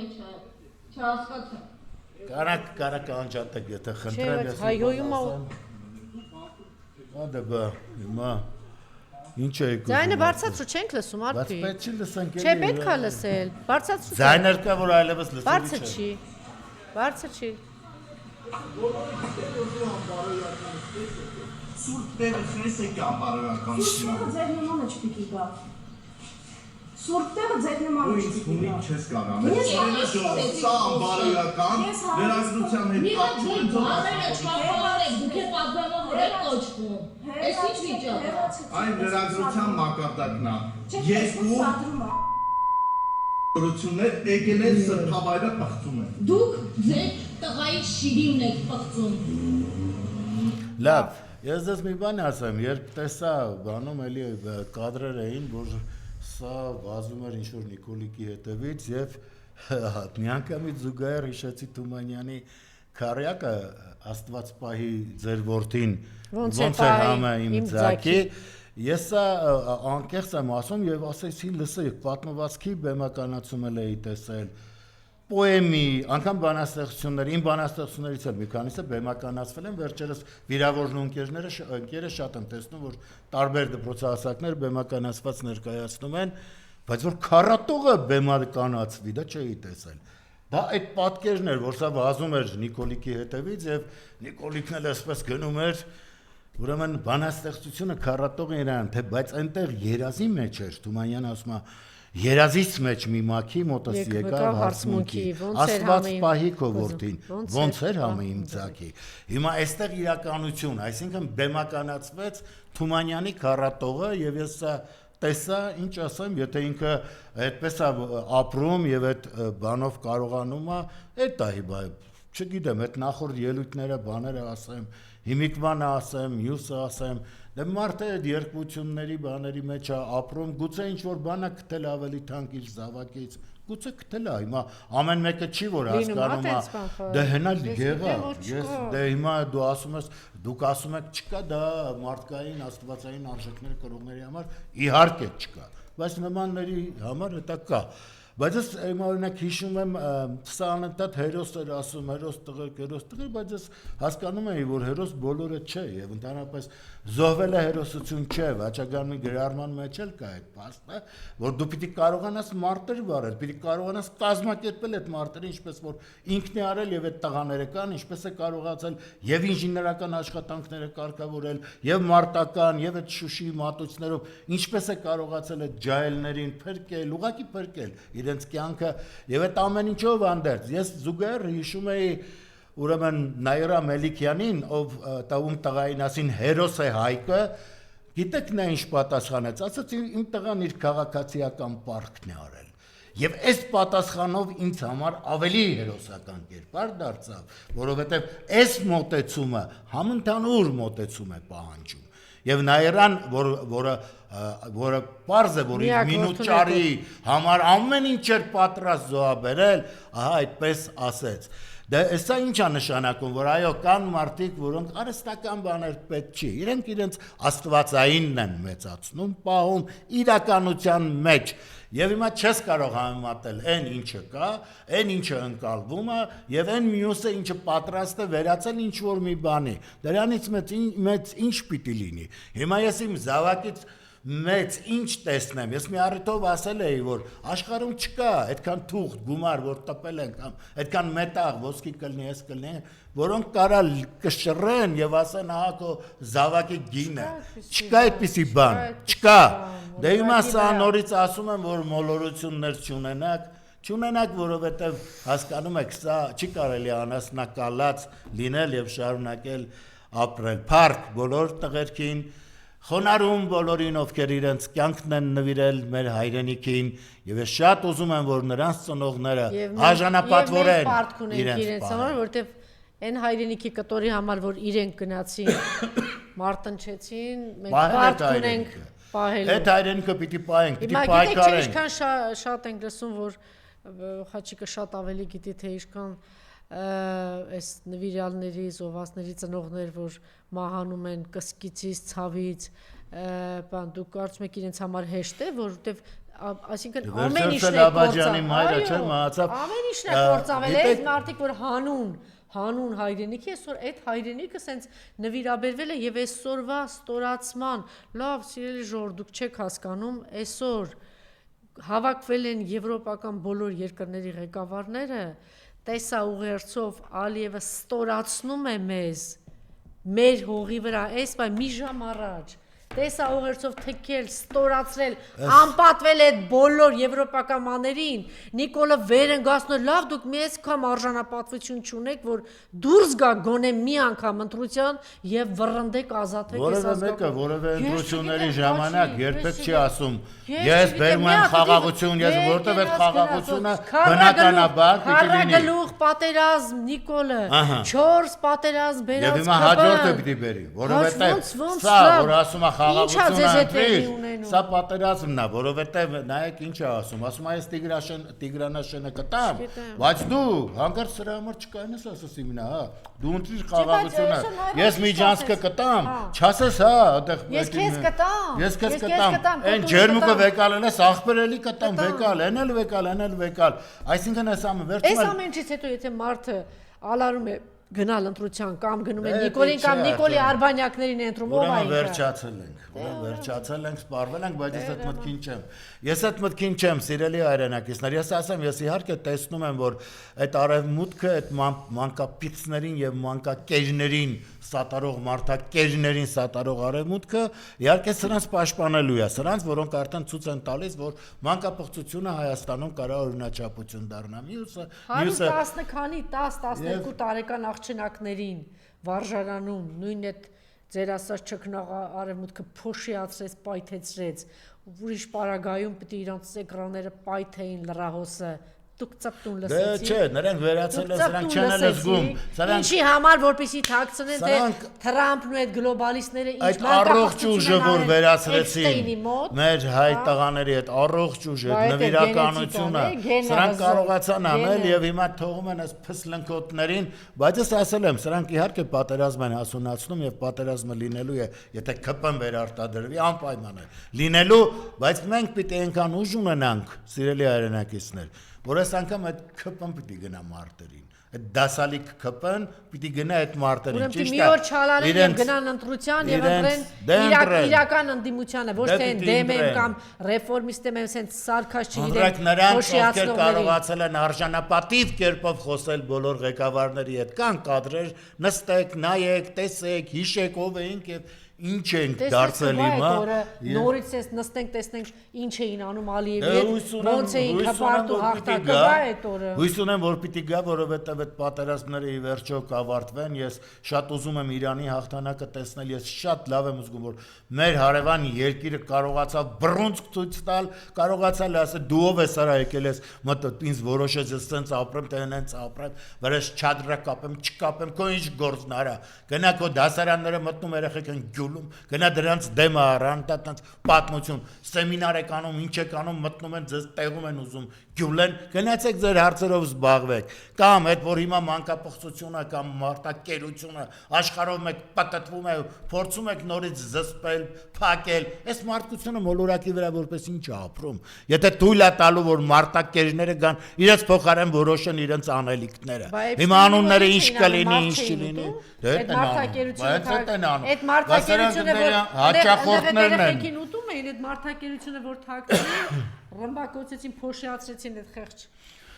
Կարակ անջատեք, եթե խնդրեմ ես։ Հայոյում Ադա հիմա ինչ է եկում։ Ձայնը բարձրացրու, չենք լսում արդի։ Բայց պետք չի լսենք։ Չէ, պետք է լսել։ Բարձրացրու։ Ձայներ կա, որ այլևս լսելի չէ։ Բարձր չի։ Բարձր չի։ Սուրտ տեղը խես է կա բարոյականությունը։ Սուրտը ձեր նմանը չպիտի գա։ Սուրտ տեղը ձեր նմանը չպիտի գա։ Ունի չես կարող։ Սա անբարոյական լրագրության հետ կապ չունի։ Ամենը չափարել եք, դուք եք պատգամավոր եք կոչվում։ Այս ինչ վիճակ է։ Այն լրագրության մակարդակն է։ Երկու լրություններ եկել են սրբավայրը պղծում են։ Դուք ձեր տղայի շիրիմն եք պղծում։ Լավ, Ես դες մի բան ասեմ, երբ տեսա բանում էլի կադրեր էին, որ սա վազում էր ինչ-որ Նիկոլիկի հետևից եւ միանգամից զուգահեռ հիշեցի Թումանյանի քարյակը Աստված պահի ձեր որդին ոնց է համը իմ ձակի ես անկեղծ եմ ասում եւ ասեցի լսեք պատմվածքի բեմականացում էի տեսել պոեմի, անգամ բանաստեղծություններ, իմ բանաստեղծություններից էլ մի քանիսը բեմականացվել են, վերջերս վիրավորն ու ընկերը շատ եմ տեսնում, որ տարբեր դպրոցահասակներ բեմականացված ներկայացնում են, բայց որ քառատողը բեմականացվի, դա չէի տեսել։ Դա այդ պատկերն էր, որ սա վազում էր Նիկոլիկի հետևից եւ Նիկոլիկն էլ այսպես գնում էր, ուրեմն բանաստեղծությունը քառատողը իրան, թե բայց այնտեղ երազի մեջ էր, Թումանյանը ասում է Երազից մեջ մի մաքի մոտս եկավ հարցմունքի, Աստված պահի քո որդին, ոնց էր համը իմ ձակի։ Հիմա այստեղ իրականություն, այսինքն բեմականացվեց Թումանյանի քառատողը եւ ես սա տեսա, ինչ ասեմ, եթե ինքը այդպես է ապրում եւ այդ բանով կարողանում է, այդ է, չգիտեմ, այդ նախորդ ելույթները, բաները ասեմ, հիմիկվանը ասեմ, մյուսը ասեմ, դե մարդը այդ երկվությունների բաների մեջ է ապրում, գուցե ինչ-որ բան է գտել ավելի թանկ իր զավակից, գուցե գտել է, հիմա ամեն մեկը չի, որ հասկանում է, դե հենա եղավ, ես դե հիմա դուք ասում եք չկա, դա մարդկային աստվածային արժեքներ կրողների համար իհարկե չկա, բայց նմանների համար դա կա։ Բայց ես օրինակ հիշում եմ սա անընդհատ հերոս էր ասում, հերոս տղեր, բայց ես հասկանում էի, որ հերոս բոլորը չէ եւ ընդհանրապես զոհվելը հերոսություն չէ, վաճառական գրառման մեջ էլ կա այդ փաստը, որ դու պիտի կարողանաս մարտեր վարել, պիտի կարողանաս կազմակերպել այդ մարտերը, ինչպես որ ինքն է արել եւ այդ տղաները կան, ինչպես է կարողացել եւ ինժեներական աշխատանքները կարգավորել, եւ մարտական, եւ այդ Շուշիի մատուցներով, ինչպես է կարողացել այդ ջահելներին փրկել, ուղղակի փրկել իրենց կյանքը եւ այդ ամեն ինչով անդերձ ես զուգահեռ հիշում էի ուրեմն Նաիրա Մելիքյանին ով տաում տղային ասին հերոս է Հայկը գիտեք նա ինչ պատասխանեց ասաց իմ տղան իր քաղաքացիական պարտքն է արել եւ այս պատասխանով ինձ համար ավելի հերոսական կերպար դարձավ որովհետեւ այս մոտեցումը համընդհանուր մոտեցում է պահանջում եւ Նաիրան որը պարզ է որ իր մինուտճարի համար ամեն ինչ էր պատրաստ զոհաբերել ահա այդպես ասեց դա էսա ինչ է նշանակում որ այո կան մարդիկ որոնք արհեստական բաներ պետք չի իրենք իրենց աստվածայինն են մեծացնում պահում իրականության մեջ Եվ հիմա չես կարող համեմատել այն ինչը կա, այն ինչը ընկալվում է եւ այն մյուսը ինչը պատրաստ է վերացել ինչ որ մի բանի։ Դրանից մեծ ինչ պիտի լինի։ Հիմա ես իմ զավակից մեծ ինչ տեսնեմ։ Ես մի առիթով ասել էի, որ աշխարհում չկա այդքան թուղթ, գումար, որ տպել են կամ այդքան մետաղ, ոսկի կլինի, էս կլինի, որոնք կարա կշռեն եւ ասեն ահա քո զավակի գինը։ Չկա այդպիսի բան, չկա։ Դե հիմա սա նորից ասում եմ, որ մոլորություններ չունենակ, որովհետև հասկանում եք, սա չի կարելի անասնակալած լինել եւ շարունակել ապրել։ Փառք բոլոր տղերքին, խոնարհում բոլորին, ովքեր իրենց կյանքն են նվիրել մեր հայրենիքին, եւ ես շատ ուզում եմ, որ նրանց ծնողները արժանապատվորեն իրենց համար, որտեւ այն հայրենիքի կտորի համար, որ իրենք գնացին, մարտնչեցին, մենք բարդ ունենք պահելու։ Այդ հայրենիքը պիտի պահենք, պիտի պայքարենք։ Ինչքան շատ ենք լսում, որ Խաչիկը շատ ավելի գիտի, թե ինչքան այս նվիրյալների, զոհվածների ծնողներ, որ մահանում են կսկիցից, ցավից, բան դուք կարծում եք իրենց համար հեշտ է, որովհետև այսինքն ամեն ինչն է կործանել, ամեն ինչն է կործանել, այս մարդիկ որ հանուն հայրենիքի, այսօր այդ հայրենիքը սենց նվիրաբերվել է եւ այսօրվա ստորացման, լավ, սիրելի ժողովուրդ, դուք չեք հասկանում, այսօր հավաքվել են եվրոպական բոլոր երկրների ղեկավարները, տեսա ուղերձով Ալիևը ստորացնում է մեզ, մեր հողի վրա, այս մի ժամ առաջ, տեսա ուղերձով թքել, ստորացրել, անպատվել այդ բոլոր եվրոպականներին, Նիկոլը վեր են գացնում, լավ դուք մի այսքան արժանապատվություն չունեք, որ դուրս գա գոնե մի անգամ ընտրության եւ վռնդեք ազատվեք այս ազգակցությունը։ Որևէ ընտրությունների ժամանակ երբեք չի ասում ես բերում եմ խաղաղություն, ես որտեղ այդ խաղաղությունը բնականաբար պիտի լինի։ Գլուխ պատերազմ Նիկոլը 4 պատերազմ բերած Եվ հիմա հաջորդը պիտի բերի, որովհետև սա որ ասում է խաղաղություն ընտրիր, սա պատերազմն է, որովհետև նայեք ինչ է ասում այս Տիգրանաշենը կտամ, բայց դու հանկարծ սրա համար չկայնես ասես իմնա, հա, դու ընտրիր խաղաղությունը, ես Միջանցքը կտամ, չասես հա, այդտեղ ես քեզ կտամ, այն ջերմուկը վեկալել ես, աղբերելի կտամ, վեկալ, էնել վեկալ, այսինքն այս ամեն վերջում այս ամենից հետո եթե մարդը ալարում է գնալ ընտրության կամ գնում են Նիկոլին կամ Նիկոլի արբանյակներին ընտրում ով է վերջացել ենք, սպառվել ենք, բայց ես այդ մտքին չեմ, սիրելի հայրենակիցներ, ես ասեմ, ես իհարկե տեսնում եմ, որ այդ արևմուտքը այդ մանկապիցներին եւ մանկակեժներին սատարող մարդակեժներին սատարող արևմուտքը իհարկե սրանց պաշտպանելու է, սրանց, որոնք արդեն ցույց են տալիս, որ մանկապղծությունը Հայաստանում կարող օրինաչափություն դառնա։ Մյուսը 10-12 տարեկան աղջնակներին վարժարանում նույն այդ ձեր ասած չքնաղ արևմուտքը փոշիացրեց, պայթեցրեց, ուրիշ պարագայում պետք է իրանց էկրանները պայթեին լրահոսը դուք ծպտուն լսեցի։ Չէ, նրանք վերացել են, սրանք չեն էլ զգում։ Ինչի համար որպեսի թաքցնեն դե Թրամփն ու այդ գլոբալիստները ինչ առողջ ուժը որ վերացրեցին մեր հայ տղաների այդ առողջ ուժը, նվիրականությունը, սրանք կարողացան անել եւ հիմա թողում են այս փսլնկոտներին, բայց ես ասել եմ, սրանք իհարկե պատերազմ են հասունացնում եւ պատերազմը լինելու է, եթե ԿՊ-ն վերարտադրվի անպայման է լինելու, բայց մենք պիտի այնքան ուժ ունենանք, սիրելի հայրենակիցներ, որ այս անգամ այդ ԿՊ-ն պիտի գնա մարտերին, այդ դասալիկ ԿՊ-ն պիտի գնա այդ մարտերին, ճիշտ է։ Մի օր չալարեն եւ գնան ընտրության եւ ընտրեն իրական ընդդիմությանը, ոչ թե դեմ եմ կամ ռեֆորմիստ եմ, ասենց սարքած չգիտեմ, նրանք կարողացել են արժանապատիվ կերպով խոսել բոլոր ղեկավարների հետ, կան կադրեր, նստեք, նայեք, տեսեք, հիշեք ով էինք եւ ինչ ենք դարձել հիմա նորից էս նստենք տեսնենք ինչ էին անում Ալիևի ոնց էին հպարտու հաղթակը այդ օրը հույս ունեմ որ պիտի գա որովհետև այդ պատերազմները ի վերջո կավարտվեն ես շատ ուզում եմ Իրանի հաղթանակը տեսնել ես շատ լավ եմ զգում որ մեր հարևան երկիրը կարողացավ բռունցք ցույց տալ կարողացալ ասել դու ով ես արա եկել ես մտդ ինձ որոշեց ես սենց ապրեմ թե հենց ապրեմ վրես չադրա կապեմ չկապեմ քո ինչ գործն արա գնա քո դասարանները մտնում երեխեք են գնա դրանց դեմը առան, տանց պատմություն, սեմինար եք անում, ինչ եք անում, մտնում են, ձեզ տեղում են ուզում, գյուլեն, գնացեք ձեր հարցերով զբաղվեք, կամ այդ որ հիմա մանկապղծությունը կամ մարտակերությունը աշխարհով մեկ պատտվում է, փորձում եք նորից զսպել, փակել, այս մարդկությունը մոլորակի վրա որպես ինչ է ապրում, եթե թույլ է տալու որ մարտակերները գան, իրենց փոխարեն որոշեն իրենց անելիքները, հիմա անունները ինչ կլինի, ինչ չլինի, այդ մարտակերությունը հաճախորդներն են ուտում էին այդ մարտակերությունը որ թաքցրին ռմբակոծեցին փոշիացրեցին այդ խեղճ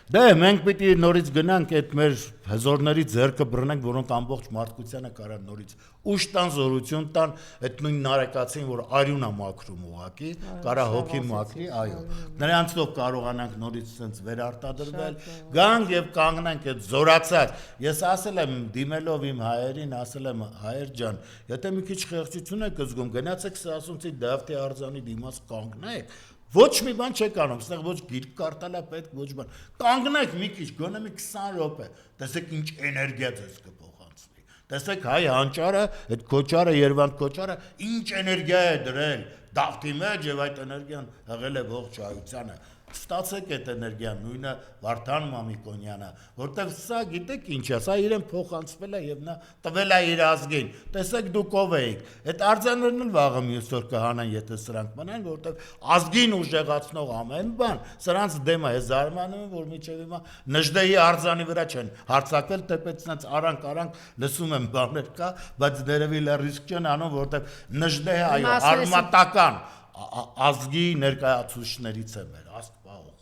Դե մենք պիտի նորից գնանք այդ մեր հզորների ձեռքը բռնենք, որոնք ամբողջ մարդկությանը կարան նորից ուշ տան զորություն տան, այդ նույն նարեկացին, որ արյուն է մաքրում ուղակի, կարա հոգի մաքրի, այո։ Նրանցով կարողանանք նորից sense վերարտադրվել, գանք եւ կանգնենք այդ զորացած։ Ես ասել եմ դիմելով իմ հայերին, ասել եմ հայեր ջան, եթե մի քիչ խեղճություն եք զգում, գնացեք Սասունցի Դավթի արձանի դիմաց կանգնեք։ Ոչ մի բան չեք անում, այստեղ ոչ գիրք կարտալա պետք, ոչ բան։ Կանգնեք մի քիչ, գոնե մի 20 րոպե, տեսեք ինչ էներգիա ձեզ կփոխանցվի։ Տեսեք հայ հանճարը, այդ քոչարը, Երևան քոչարը, ինչ էներգիա է դրել Դավթի մեջ եւ այդ էներգիան հղել է ողջ հայությանը։ Ստացեք այդ էներգիան, նույնը Վարդան Մամիկոնյանը, որտեղ սա գիտեք ինչ է, սա իրեն փոխանցվել է եւ նա տվել է իր ազգին։ Տեսեք դուք ով եք։ Այդ արձաններն էլ վաղը մյուս օր կհանան, եթե սրանք մնան, որտեղ ազգին ուժեղացնող ամեն բան սրանց դեմ է, զարմանում եմ, որ միջև հիմա Նժդեի արձանի վրա չեն հարձակվել, թեպետ սրանց արանք լսում եմ բաներ կա, բայց դերևի ռիսկ չեն անում, որտեղ Նժդեը այո, արմատական ազգի ներկայացուցիչներից է մեր աստվածող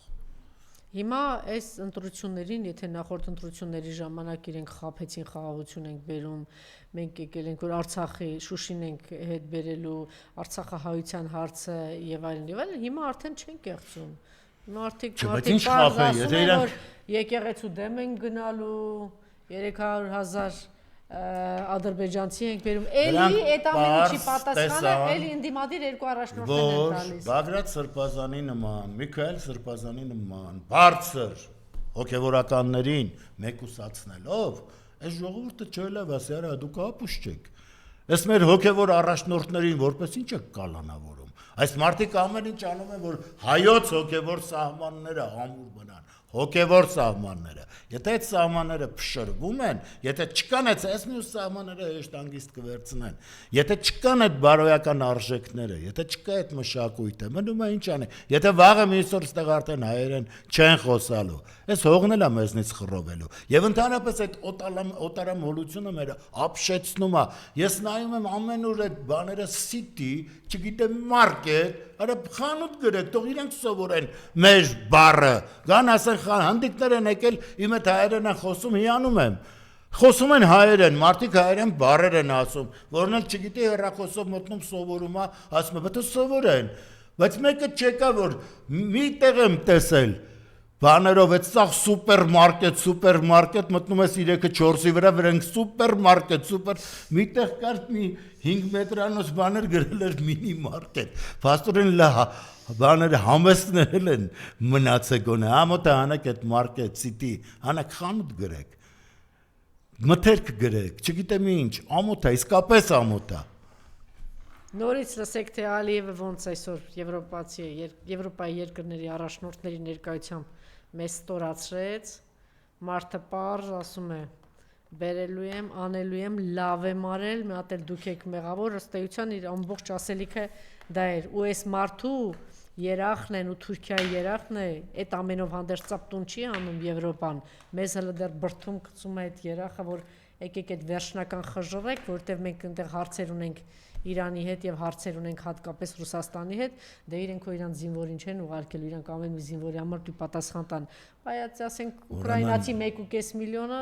Հիմա այս ընտրություններին, եթե նախորդ ընտրությունների ժամանակ իրենք խափեցին, խաղաղություն ենք բերում, մենք եկել ենք որ Արցախի Շուշին ենք հետ բերելու, Արցախահայության հարցը եւ այլն, հիմա արդեն չեն կեղծում։ Հիմա արդեն որ եկեղեցու դեմ են գնալու 300,000 ադրբեջանցի ենք բերում, էլի այդ ամենի պատասխանը էլի ընդդիմադիր երկու առաջնորդներ են տալիս։ Բագրատ Սրբազանի նման, Միքայել Սրբազանի նման, բարձր հոգևորականներին մեկուսացնելով, այս ժողովուրդը չելավաս яра դուք ապուշ չեք։ Այս մեր հոգևոր առաջնորդներին որպես ինչ եք կալանավորում։ Այս մարդիկ ամեն ինչ անում են որ հայոց հոգևոր սահմանները ամուր մնան։ Հոգևոր սահմանները, եթե այդ սահմանները փշրվում են, եթե չկան այս մյուս սահմանները հեշտ հանգիստ կվերցնեն, եթե չկան այդ բարոյական արժեքները, եթե չկա այդ մշակույթը, մնում է ինչ անի, եթե վաղը մյուս օր ստեղ արդեն հայերեն չեն խոսալու, այս հողն էլ է մեզնից խռովելու, եւ ընդհանրապես այդ օտարամոլությունը մեր ապշեցնում է, ես նայում եմ ամենուր այդ բաները սիտի, չգիտեմ մարկետ, արա խանութ գրեք, թող իրենք սովորեն մեր բառը, գան ասեն հանդիկներ են եկել, իմ այդ հայերեն են խոսում, հիանում եմ, խոսում են հայերեն, մարդիկ հայերեն բառեր են ասում, որն էլ չգիտի հեռախոսով մտնում սովորում է, ասում է, բա սովորեն, բայց մեկը չեկա, որ մի տեղ եմ տեսել, բաներով, այդ սաղ սուպերմարկետ, մտնում ես 3-4-ի վրա, վրանք սուպերմարկետ, մի տեղ կար մի 5 մետրանոց բաներ գրել էր մինի մարկետ, պաստորեն բաները համեսներել են մնացե գոնե, ամոտ է հանեք այդ մարկետ, սիտի, հանեք խանութ գրեք, մթերք գրեք, չգիտեմ ինչ, ամոտ է, իսկապես ամոտ է։ Նորից լսեք, թե Ալիևը ոնց այսօր Եվրոպայի երկրների առաջնորդների ներկայությամբ մեզ ստորացրեց, մարդը պարզ ասում է, բերելու եմ, անելու եմ, լավ եմ արել, մի հատ էլ դուք եք մեղավոր, ըստ էության իր ամբողջ ասելիքը դա էր, ու այս մարդու երախն են ու Թուրքիայի երախն է, այդ ամենով հանդերձ ծապտուն չի անում Եվրոպան, մեզ հələ դեռ բրդում գցում է այդ երախը, որ եկեք այդ վերջնական խժռեք, որտեղ մենք այնտեղ հարցեր ունենք Իրանի հետ եւ հարցեր ունենք հատկապես Ռուսաստանի հետ, դե իրենք ու իրանց զինվորին չեն ուղարկելու, իրանք ամեն մի զինվորի համար դու պատասխան տան։ Բայց ասենք ուկրաինացի 1.5 միլիոնը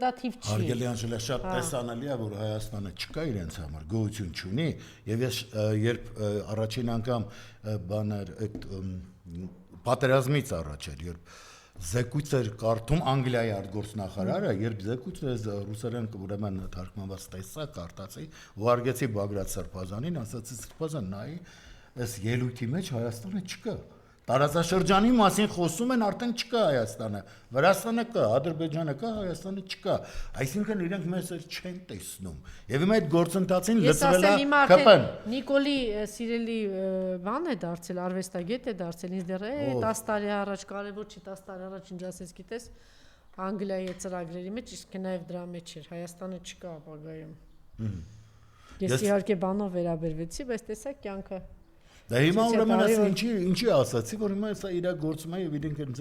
դա թիվ չի։ Հարգելի Անժելա, շատ տեսանելի է, որ Հայաստանը չկա իրենց համար, գոյություն չունի, եւ ես երբ առաջին անգամ բաներ այդ պատերազմից առաջ էր, երբ Զեկույց էր կարդում Անգլիայի արտգործնախարարը, երբ զեկույցը ռուսերեն ուրեմն թարգմանված տեսա, կարդացի, ուղարկեցի Բագրատ Սրբազանին, ասացի Սրբազան, նայի, այս ելույթի մեջ Հայաստանը չկա։ Տարածաշրջանի մասին խոսում են, արդեն չկա Հայաստանը, Վրաստանը կա, Ադրբեջանը կա, Հայաստանը չկա։ Այսինքն իրենք մեզ չեն տեսնում։ Եվ հիմա այդ գործընթացին լծվել է ԿՊ-ն։ Նիկոլի սիրելի բան է դարձել, արվեստագետ է դարձել, ինձ դեռ 10 տարի առաջ, կարևոր չի 10 տարի առաջ ինչ ասես գիտես, Անգլիայի ծրագրերի մեջ, իսկ նաև դրա մեջ էր, Հայաստանը չկա ապագայում։ Ես իհարկե բանով վերաբերվեցի, բայց տեսա կյանքը։ Դա հիմա ուրեմն ինչի ասացի, որ հիմա սա իրագործում է եւ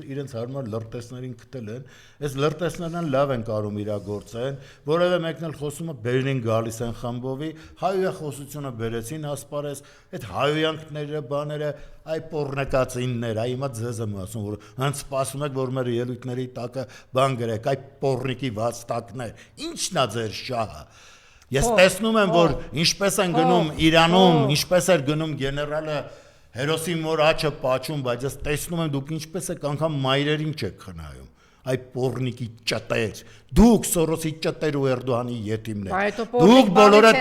իրենց հարմար լրտեսներին գտել են, այս լրտեսներն լավ են կարում իրագործեն, որևէ մեկն էլ խոսում է բերին գալիս են խամբովի, հայոյախոսությունը բերեցին ասպարես, այդ հայոյանքները, բաները, այ պոռնեկացիններ, այ հիմա ձեզ եմ ասում, որ հենց սպասում եք, որ մեր ելույթների տակը բան գրեք, այ պոռնիկի վաստակներ, ի՞նչն է ձեր շահը։ Ես տեսնում եմ, որ ինչպես են գնում Իրանում, ինչպես էր գնում գեներալը հերոսի մոր աչը պաչում, բայց ես տեսնում եմ դուք ինչպես եք անգամ մայրերին չեք խնայում, այ պոռնիկի ճտեր, դուք Սորոսի ճտեր ու Էրդողանի ետիմներ, դուք բոլորը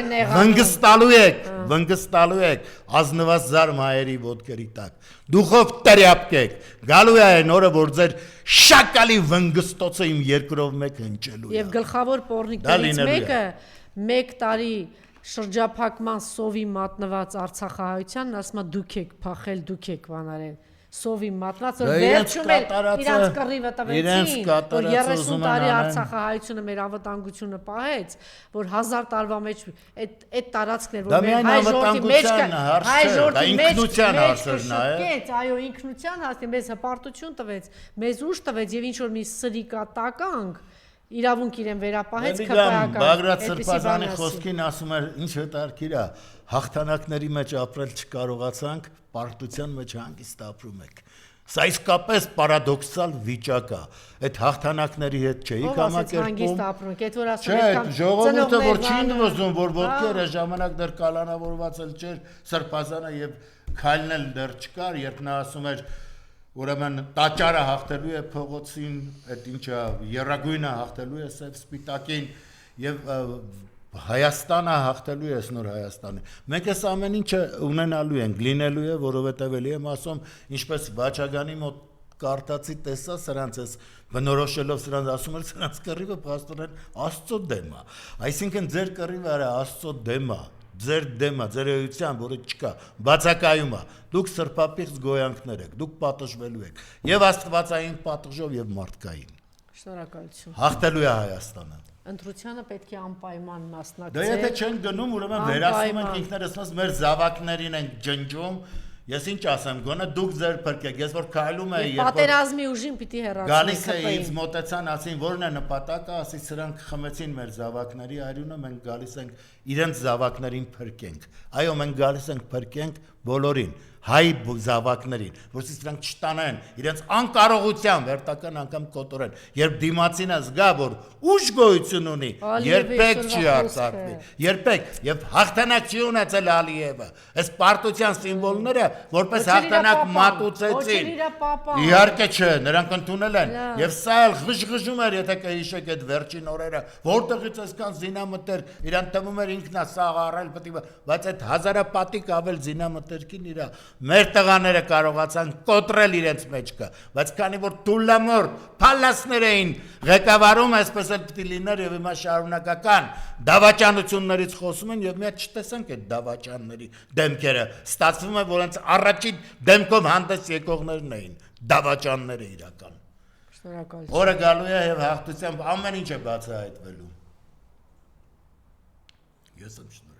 վնգստալու եք ազնված զար մայերի ոտքերի տակ, դուխով տրյապք եք, գալու է այն օրը, որ ձեր շակալի վնգստոցը իմ երկրով մեկ հնչելու է։ Եվ գլխավոր պոռնիկներից մեկը 1 տարի շրջափակման սովի մատնված Արցախահայությանն ասում է դուք եք փախել, դուք եք բանարել սովի մատնված որ վերջում էլ իրանց կռիվը տվեցին որ 30 տարի Արցախահայությունը մեր անվտանգությունը պահեց որ 1000 տարվա մեջ այդ տարածքներ որ մեր հայ ժողովրդի մեջ այո ինքնության հասնի մեզ հպարտություն տվեց մեզ ուժ տվեց եւ ինչ որ մի սրիկատականք իրավունք իրեն վերապահեց քրեական Բագրատ Սրբազանի խոսքին ասում էր ինչ հետարքիր է հաղթանակների մեջ ապրել չկարողացանք պարտության մեջ հանգիստ ապրում եք Սա իսկապես պարադոքսալ վիճակ է։ Այդ հաղթանակների հետ չէի կամակերպում։ Հանգիստ ապրում, այդ որ ասում Չէ, ժողովուրդը որ չի ուզում, որ ոտքերը ժամանակ դեռ կալանավորված էլ չէր Սրբազանը եւ քայլն էլ դեռ չկար, երբ նա ասում էր ուրեմն տաճարը հաղթելու է փողոցին, այդ ինչա երագույնը հաղթելու է սև սպիտակին եւ Հայաստանը հաղթելու է նոր Հայաստանը։ Մենք այս ամեն ինչը ունենալու ենք, լինելու է, որովհետեւ էլի եմ ասում, ինչպես Վաչագանի մոտ կարտացի տեսա սրանց էս բնորոշելով սրանց ասում էր սրանց կռիվը փաստորեն Աստծո դեմ է։ Այսինքն ձեր կռիվը արա Աստծո դեմ է, ձեր դեմ է, ձեր էության, որը չկա, բացակայում է։ Դուք սրբապիղծ գոյանքներ եք, դուք պատժվելու եք եւ աստվածային պատժով եւ մարդկային։ Շնորհակալություն։ Հաղթելու է Հայաստանը։ Ընտրությանը պետք է անպայման մասնակցել։ Դե եթե չեն գնում, ուրեմն վերացնում ենք ինքներս մեզ մեր զավակներին ենք ջնջում։ Ես ինչ ասեմ, գոնե դուք ձեր փրկեք, ես որ քայլում եմ, պատերազմի ուժին պիտի հեռացնենք։ գալիս է ինձ մոտեցան, ասին, որն է նպատակը, ասի սրանք խմեցին մեր զավակների արյունը, մենք գալիս ենք իրենց զավակներին փրկենք։ Այո, մենք գալիս ենք փրկենք բոլորին, հայ զավակներին, որովհետեւ սրանք չտանեն իրենց անկարողությամբ վերտական անգամ կոտորեն, երբ դիմացինը զգա, որ ուժ գոյություն ունի, երբեք չի արձակվի, երբեք եւ հաղթանակ չի ունեցել Ալիևը, այս պարտության սիմվոլները որպես հաղթանակ մատուցեցին, իհարկե չէ, նրանք ընդունել են եւ սա էլ ղժղժում էր, եթե կհիշեք այդ վերջին օրերը, որտեղից այսքան զինամտեր իրան թվում էր ինքն է սաղ առել պետք է, բայց այդ հազարապատիկ ավել զինամտերքին իրա մեր տղաները կարողացան կոտրել իրենց մեջքը, բայց քանի որ թուլամոր փալասներ էին ղեկավարում, այսպես էլ պիտի լիներ եւ հիմա շարունակական դավաճանություններից խոսում են եւ մի հատ չտեսանք այդ դավաճանների դեմքերը, ստացվում է որ հենց առաջին դեմքով հանդես եկողներն էին, դավաճանները իրական։ Շնորհակալություն։ Օրը գալու է եւ հաղթությամբ ամեն ինչ է բացահայտվելու։ Ես եմ